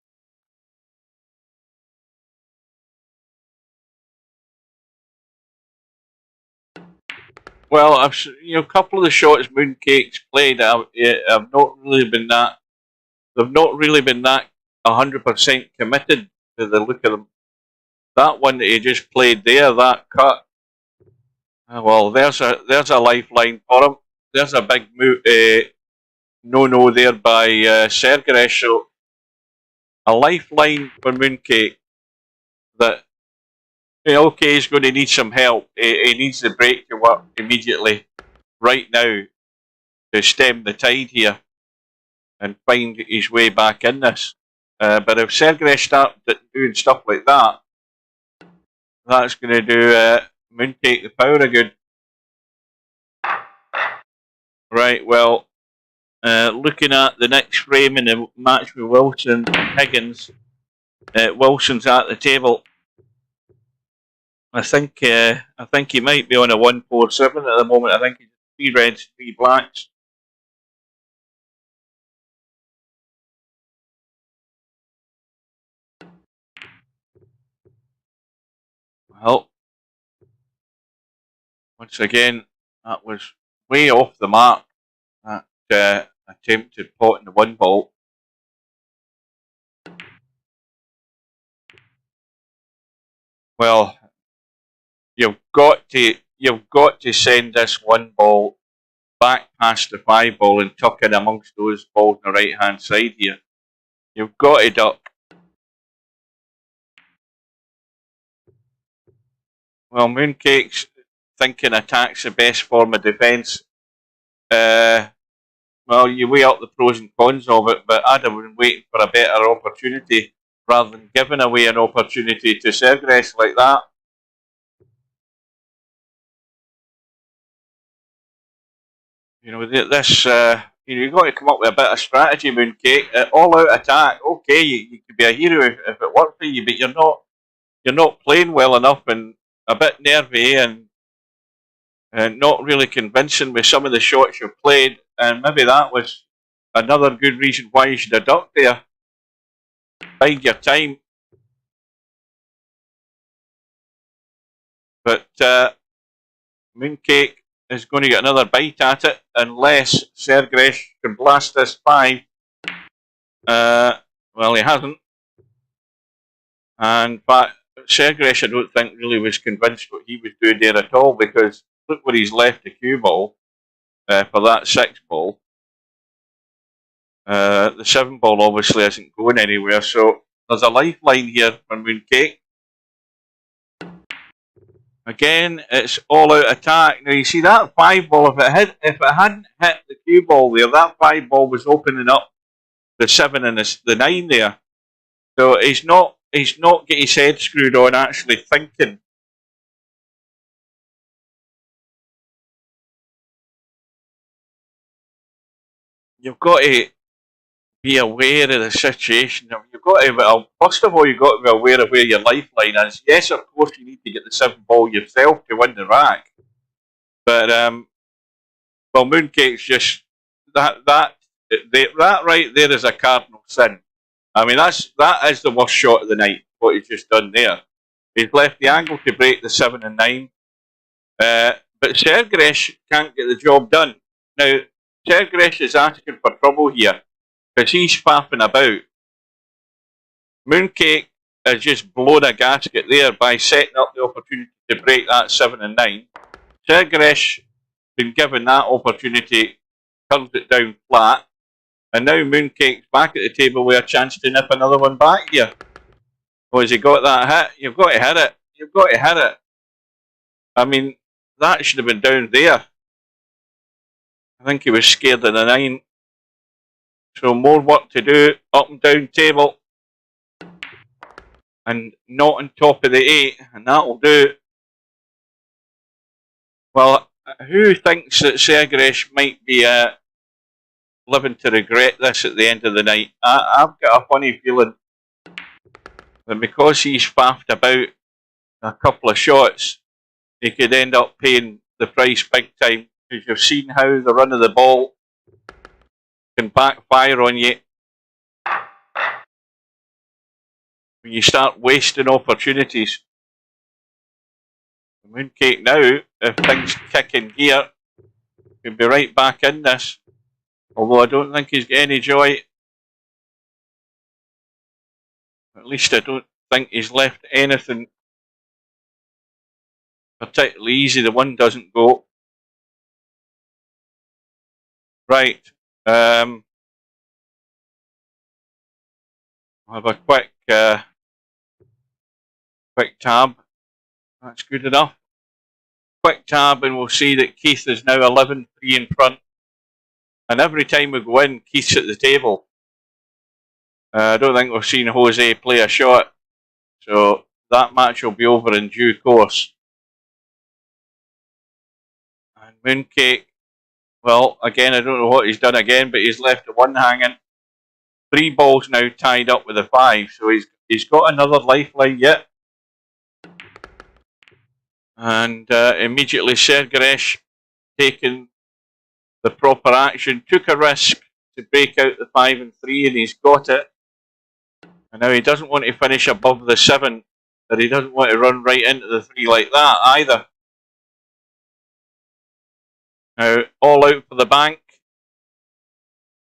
Well, a couple of the shots Mooncake's played have not really been that. They've not really been that 100% committed to the look of them. That one that he just played there, that cut. Well, there's a lifeline for him. There's a big no there by Sergeresh. So a lifeline for Mooncake that. Okay, he's going to need some help. He needs the break to work immediately, right now, to stem the tide here and find his way back in this. But if Sergeresh starts doing stuff like that, that's going to do Mooncake the power of good. Right, well, looking at the next frame in the match with Wilson and Higgins, Wilson's at the table. I think he might be on a 1-4-7 at the moment. I think he's 3 reds, 3 blacks. Well, once again, that was way off the mark. That attempted pot in the 1 ball. Well, you've got to send this 1 ball back past the 5 ball and tuck in amongst those balls on the right hand side here. You've got to duck. Well, Mooncake's thinking attack's the best form of defence. Well, you weigh up the pros and cons of it, but I'd have been waiting for a better opportunity rather than giving away an opportunity to Sergeresh like that. You know, this, you've got to come up with a bit of strategy, Mooncake. All-out attack, okay, you could be a hero if it worked for you, but you're not playing well enough and a bit nervy and not really convincing with some of the shots you've played, and maybe that was another good reason why you should have ducked there. Bide your time. But Mooncake is going to get another bite at it unless Sergeresh can blast this 5. Well, he hasn't. And in fact, Sergeresh, I don't think, really was convinced what he was doing there at all, because look where he's left the cue ball for that 6 ball. The 7 ball obviously isn't going anywhere, so there's a lifeline here for Mooncake. Again, it's all-out attack. Now you see that 5 ball. If it hadn't hit the cue ball there, that 5 ball was opening up the 7 and the 9 there. So he's not get his head screwed on actually thinking. You've got to be aware of the situation. You've got to, first of all, you've got to be aware of where your lifeline is. Yes, of course, you need to get the 7 ball yourself to win the rack. But well, Mooncake's just that right there is a cardinal sin. I mean, that is the worst shot of the night. What he's just done there. He's left the angle to break the 7 and 9. But Sergeresh can't get the job done. Now, Sergeresh is asking for trouble here because he's faffing about. Mooncake has just blown a gasket there by setting up the opportunity to break that 7 and 9. Sergeresh been given that opportunity, turns it down flat, and now Mooncake's back at the table with a chance to nip another one back here. Oh, has he got that hit? You've got to hit it. You've got to hit it. I mean, that should have been down there. I think he was scared of the 9. So more work to do, up and down table. And not on top of the 8, and that'll do. Well, who thinks that Sergeresh might be living to regret this at the end of the night? I've got a funny feeling that because he's faffed about a couple of shots, he could end up paying the price big time, because you've seen how the run of the ball can backfire on you when you start wasting opportunities. Mooncake now, if things kick in gear, could be right back in this. Although I don't think he's got any joy. At least I don't think he's left anything particularly easy. The 1 doesn't go. Right. I'll have a quick tab. That's good enough. Quick tab, and we'll see that Keith is now 11-3 in front. And every time we go in, Keith's at the table. I don't think we've seen Jose play a shot. So that match will be over in due course. And Mooncake, well, again, I don't know what he's done again, but he's left the 1 hanging. 3 balls now tied up with a 5. So he's got another lifeline yet. And immediately Sergeresh, taking the proper action, took a risk to break out the 5 and 3, and he's got it. And now he doesn't want to finish above the 7, but he doesn't want to run right into the 3 like that either. Now, all out for the bank.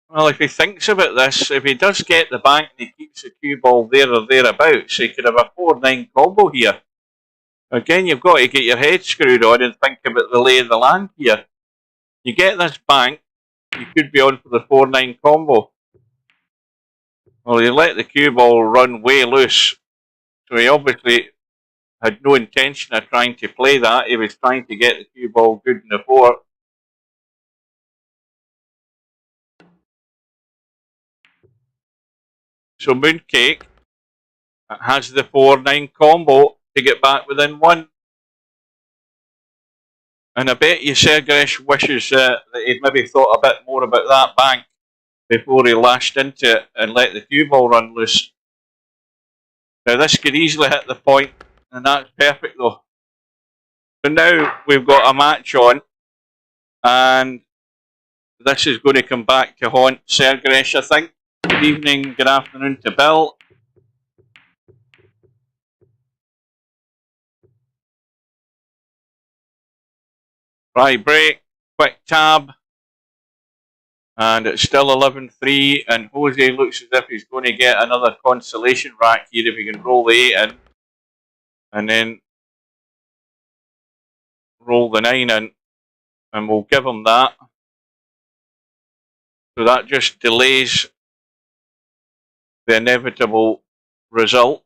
Well, if he thinks about this, if he does get the bank and he keeps the cue ball there or thereabouts, he could have a 4-9 combo here. Again, you've got to get your head screwed on and think about the lay of the land here. You get this bank, you could be on for the 4-9 combo. Well, he let the cue ball run way loose, so he obviously had no intention of trying to play that. He was trying to get the cue ball good in the 4. So Mooncake has the 4-9 combo to get back within 1. And I bet you Sergeresh wishes that he'd maybe thought a bit more about that bank before he lashed into it and let the cue ball run loose. Now this could easily hit the point, and that's perfect though. So now we've got a match on, and this is going to come back to haunt Sergeresh, I think. Good evening, good afternoon to Bill. Right break, quick tab, and it's still 11-3, and Jose looks as if he's going to get another consolation rack here if he can roll the 8 in, and then roll the 9 in, and we'll give him that. So that just delays the inevitable result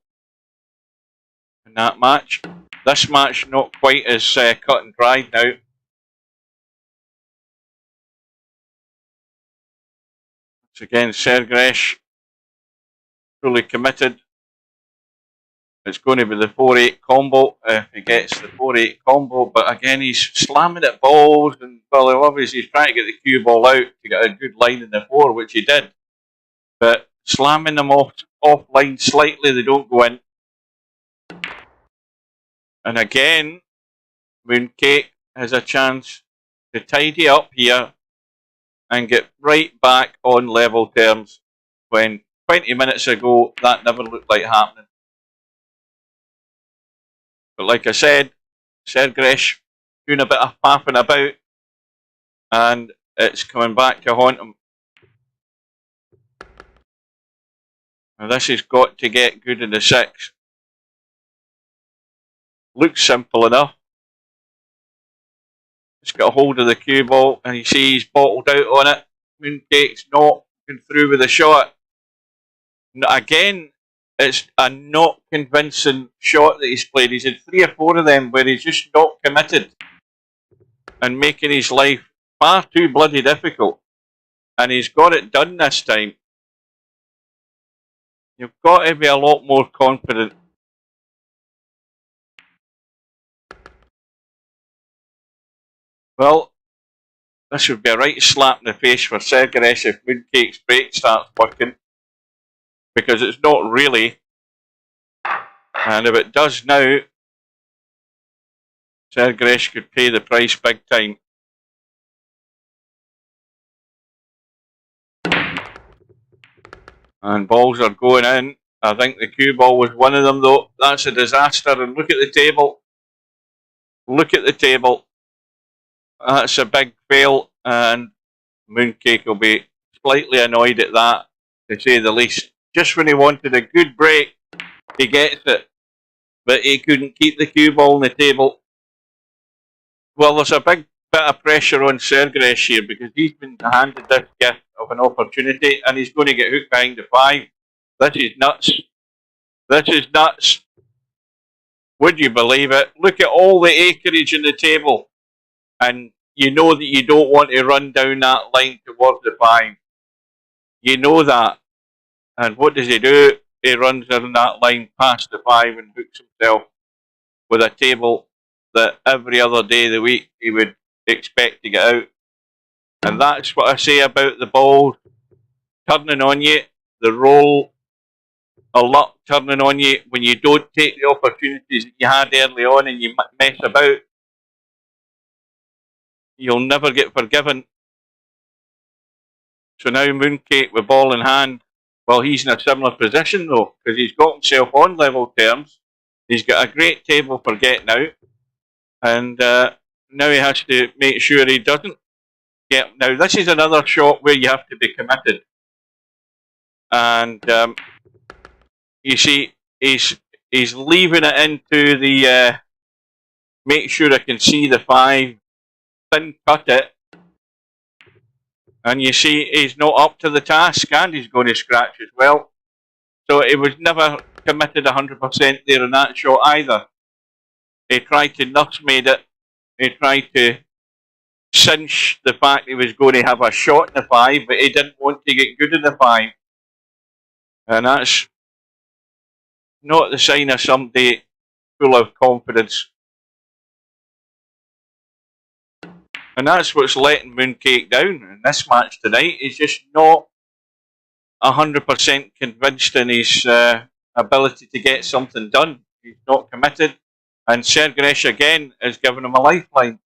in that match. This match not quite as cut and dried now. So again, Sergeresh fully committed. It's going to be the 4-8 combo if he gets the 4-8 combo, but again he's slamming at balls, and well, obviously he's trying to get the cue ball out to get a good line in the 4, which he did. But slamming them offline slightly, they don't go in. And again, Mooncake has a chance to tidy up here and get right back on level terms when 20 minutes ago that never looked like happening. But like I said, Sergeresh doing a bit of faffing about, and it's coming back to haunt him. Now this has got to get good in the 6. Looks simple enough. Just got a hold of the cue ball, and you see he's bottled out on it. Mooncake's not going through with a shot. Again, it's a not convincing shot that he's played. He's had 3 or 4 of them where he's just not committed and making his life far too bloody difficult. And he's got it done this time. You've got to be a lot more confident. Well, this would be a right slap in the face for Sergeresh if Mooncake's break starts working, because it's not really. And if it does now, Sergeresh could pay the price big time. And balls are going in. I think the cue ball was one of them, though. That's a disaster. And look at the table. Look at the table. That's a big fail. And Mooncake will be slightly annoyed at that, to say the least. Just when he wanted a good break, he gets it. But he couldn't keep the cue ball on the table. Well, there's a big bit of pressure on Sergeresh here, because he's been handed this gift of an opportunity, and he's going to get hooked behind the 5. This is nuts. This is nuts. Would you believe it? Look at all the acreage in the table, and you know that you don't want to run down that line towards the 5. You know that. And what does he do? He runs down that line past the 5 and hooks himself with a table that every other day of the week he would expect to get out. And that's what I say about the ball turning on you, the roll of luck turning on you when you don't take the opportunities that you had early on and you mess about. You'll never get forgiven. So now Mooncake with ball in hand. Well, he's in a similar position though, because he's got himself on level terms. He's got a great table for getting out. And now he has to make sure he doesn't get. Now, this is another shot where you have to be committed. And you see, he's leaving it into the make sure I can see the 5, then cut it. And you see, he's not up to the task, and he's going to scratch as well. So he was never committed 100% there in that shot either. He tried to nutsmaid it. He tried to cinch the fact he was going to have a shot in the 5, but he didn't want to get good in the 5. And that's not the sign of somebody full of confidence. And that's what's letting Mooncake down in this match tonight. He's just not 100% convinced in his ability to get something done. He's not committed. And Sergeresh again is giving him a lifeline.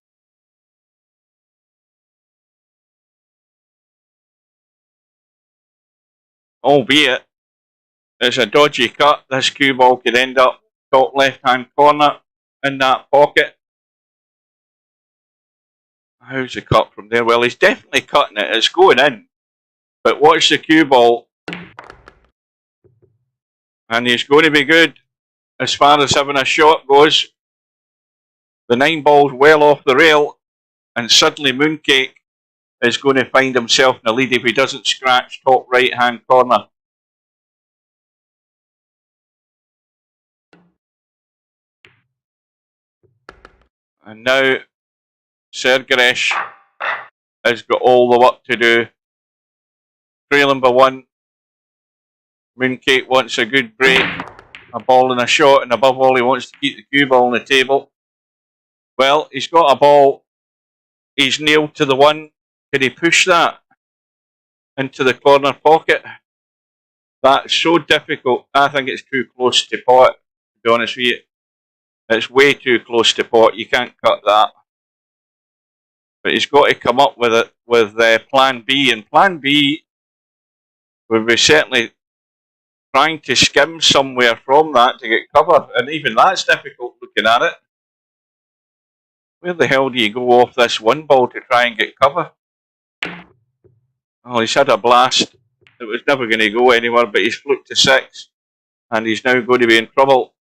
Albeit, it's a dodgy cut. This cue ball could end up top left-hand corner in that pocket. How's the cut from there? Well, he's definitely cutting it. It's going in. But watch the cue ball. And he's going to be good as far as having a shot goes. The 9 ball's well off the rail. And suddenly Mooncake is going to find himself in a lead if he doesn't scratch top right-hand corner. And now Sergeresh has got all the work to do. Trailing by 1. Mooncake wants a good break, a ball and a shot, and above all he wants to keep the cue ball on the table. Well, he's got a ball. He's nailed to the 1. Can he push that into the corner pocket? That's so difficult. I think it's too close to pot, to be honest with you. It's way too close to pot. You can't cut that. But he's got to come up with it with plan B. And plan B would be certainly trying to skim somewhere from that to get cover. And even that's difficult looking at it. Where the hell do you go off this 1 ball to try and get cover? Oh, he's had a blast. It was never going to go anywhere, but he's flipped to 6. And he's now going to be in trouble.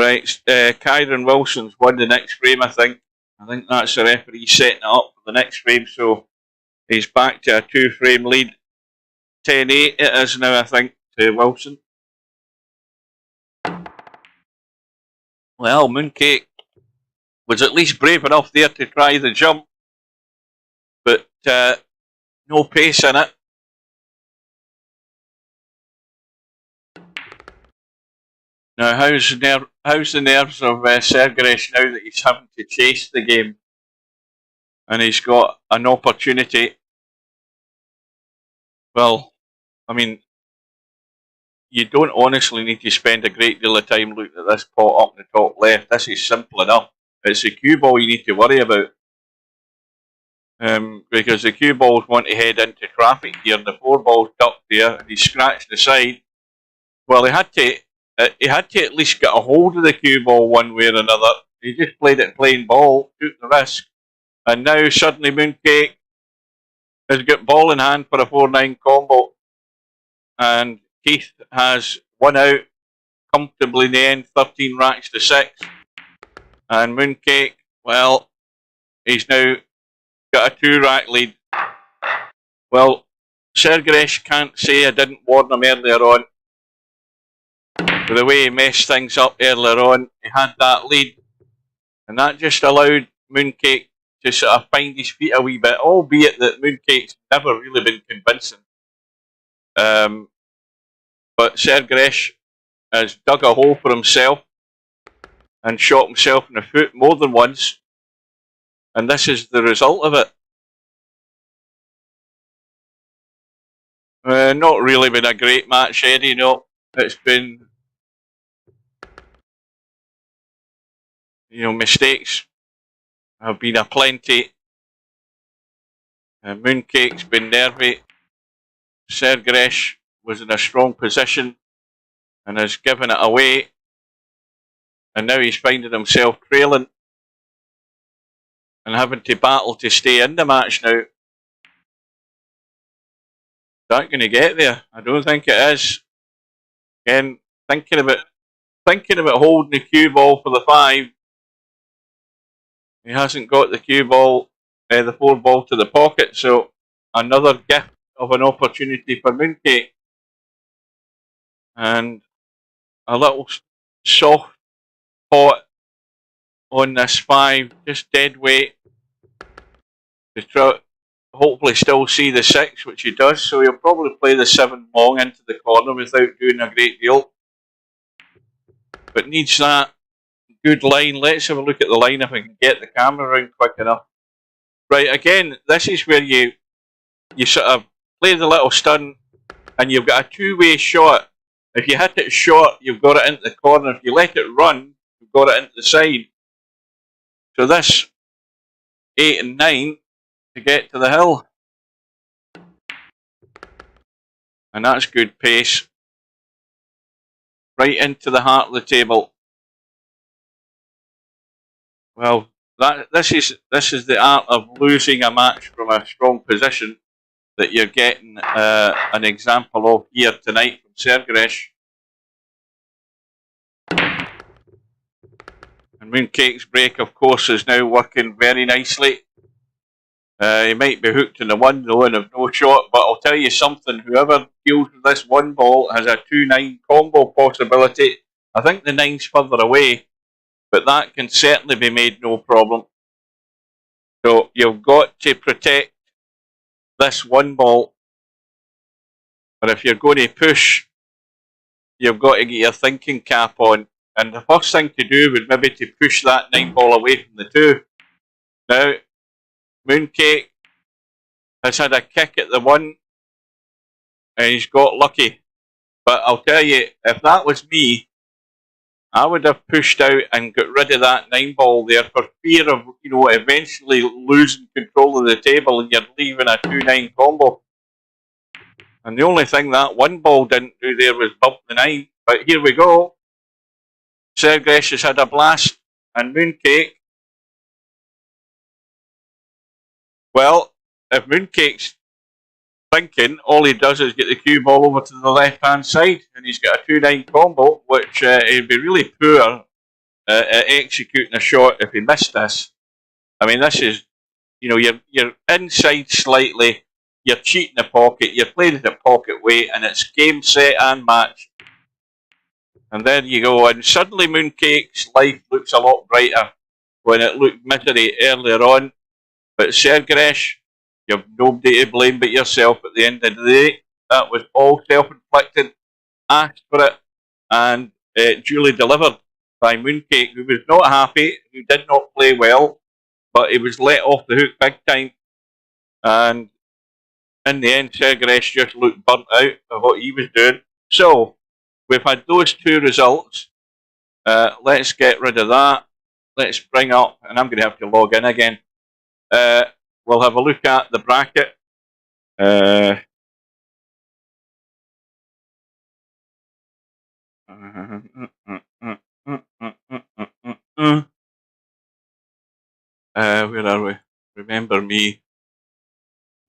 Right, Kyron Wilson's won the next frame, I think. I think that's the referee setting it up for the next frame, so he's back to a 2-frame lead. 10-8 it is now, I think, to Wilson. Well, Mooncake was at least brave enough there to try the jump, but no pace in it. Now, how's the nerves of Sergeresh now that he's having to chase the game, and he's got an opportunity? Well, I mean, you don't honestly need to spend a great deal of time looking at this pot up in the top left. This is simple enough. It's the cue ball you need to worry about. Because the cue balls want to head into traffic here, and the 4 ball's ducked there, and he scratched the side. Well, he had to at least get a hold of the cue ball one way or another. He just played it plain ball, took the risk, and now suddenly Mooncake has got ball in hand for a 4-9 combo, and Keith has won out comfortably in the end, 13 racks to 6. And Mooncake, well, he's now got a 2-rack lead. Well, Sergeresh can't say I didn't warn him earlier on. With the way he messed things up earlier on, he had that lead, and that just allowed Mooncake to sort of find his feet a wee bit, albeit that Mooncake's never really been convincing. But Sergeresh has dug a hole for himself and shot himself in the foot more than once, and this is the result of it. Not really been a great match, Eddie, no. It's been, mistakes have been aplenty. Mooncake's been nervy. Sergeresh was in a strong position and has given it away. And now he's finding himself trailing and having to battle to stay in the match now. Is that going to get there? I don't think it is. Again, thinking about holding the cue ball for the 5. He hasn't got the cue ball, the 4 ball to the pocket, so another gift of an opportunity for Mooncake. And a little soft pot on this 5, just dead weight, to try, hopefully still see the 6, which he does, so he'll probably play the 7 long into the corner without doing a great deal. But needs that good line. Let's have a look at the line if I can get the camera around quick enough. Right, again, this is where you sort of play the little stun, and you've got a 2-way shot. If you hit it short, you've got it into the corner. If you let it run, you've got it into the side. So this 8 and 9 to get to the hill. And that's good pace. Right into the heart of the table. Well, this is the art of losing a match from a strong position that you're getting an example of here tonight from Sergeresh. And Mooncake's break, of course, is now working very nicely. He might be hooked in the 1 though and have no shot, but I'll tell you something, whoever deals with this 1 ball has a 2-9 combo possibility. I think the 9's further away, but that can certainly be made no problem. So you've got to protect this 1 ball. But if you're going to push, you've got to get your thinking cap on. And the first thing to do would maybe to push that 9 ball away from the 2. Now, Mooncake has had a kick at the 1 and he's got lucky. But I'll tell you, if that was me, I would have pushed out and got rid of that 9 ball there for fear of, eventually losing control of the table and you're leaving a 2-9 combo. And the only thing that 1 ball didn't do there was bump the 9. But here we go. Sergeresh has had a blast, and Mooncake, well, if Mooncake's thinking, all he does is get the cue ball over to the left-hand side, and he's got a 2-9 combo, which he'd be really poor at executing a shot if he missed this. I mean, this is, you know, you're inside slightly, you're cheating the pocket, you're playing it at pocket weight, and it's game, set, and match. And there you go, and suddenly Mooncake's life looks a lot brighter when it looked misery earlier on. But Sergeresh, you've nobody to blame but yourself at the end of the day. That was all self-inflicted, asked for it, and duly delivered by Mooncake, who was not happy, who did not play well, but he was let off the hook big time. And in the end, Sergeresh just looked burnt out of what he was doing. So, we've had those two results. Let's get rid of that. Let's bring up, and I'm going to have to log in again. We'll have a look at the bracket. Where are we? Remember me.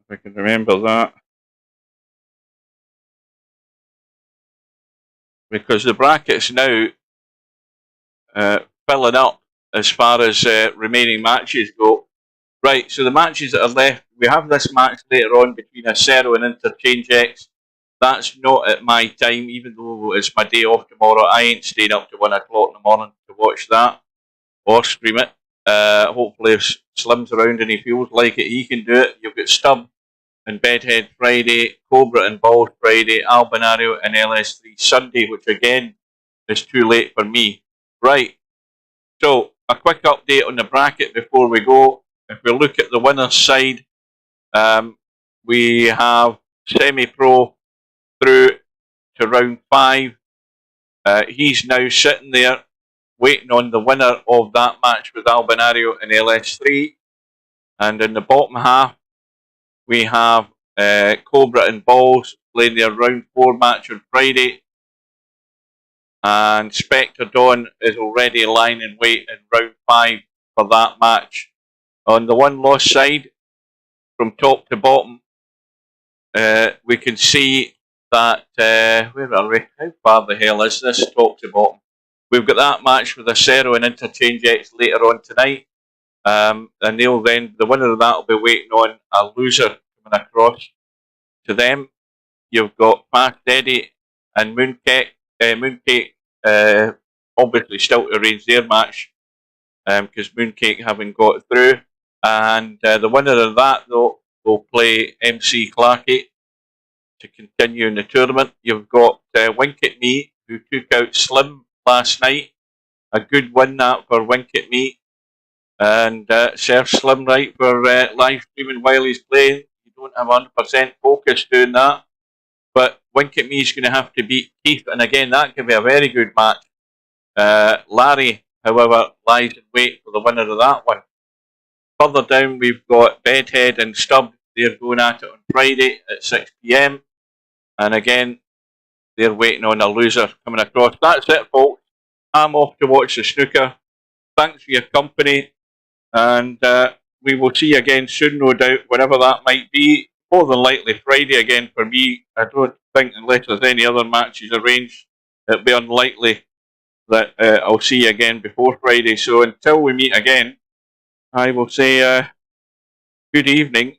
If I can remember that. Because the bracket's now filling up as far as remaining matches go. Right, so the matches that are left, we have this match later on between Acero and Interchange X. That's not at my time, even though it's my day off tomorrow. I ain't staying up to 1 o'clock in the morning to watch that or stream it. Hopefully if Slim's around and he feels like it, he can do it. You've got Stub and Bedhead Friday, Cobra and Balls Friday, Albinario and LS3 Sunday, which again is too late for me. Right, so a quick update on the bracket before we go. If we look at the winner's side, we have Semi-Pro through to round 5. He's now sitting there waiting on the winner of that match with Albinario and LS3. And in the bottom half, we have Cobra and Balls playing their round 4 match on Friday. And Spectre Dawn is already lying in wait in round 5 for that match. On the one loss side, from top to bottom, we can see that, where are we? How far the hell is this, top to bottom? We've got that match with Acero and Interchange X later on tonight. And they'll then, the winner of that will be waiting on a loser coming across to them. You've got Fast Eddie and Mooncake. Mooncake obviously still to arrange their match because Mooncake haven't got through. And the winner of that, though, will play MC Clarkey to continue in the tournament. You've got Wink at Me, who took out Slim last night. A good win that for Wink at Me. And serves Slim right for live streaming while he's playing. You don't have 100% focus doing that. But Wink at Me is going to have to beat Keith. And again, that could be a very good match. Larry, however, lies in wait for the winner of that one. Further down, we've got Bedhead and Stub. They're going at it on Friday at 6 PM. And again, they're waiting on a loser coming across. That's it, folks. I'm off to watch the snooker. Thanks for your company. And we will see you again soon, no doubt, whenever that might be. More than likely Friday again for me. I don't think, unless there's any other matches arranged, it'll be unlikely that I'll see you again before Friday. So until we meet again, I will say good evening,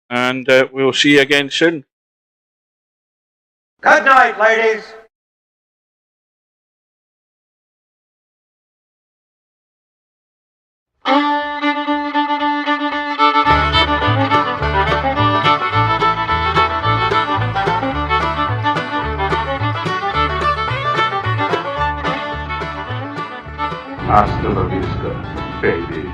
and we'll see you again soon. Good night, ladies. Hasta la vista, baby.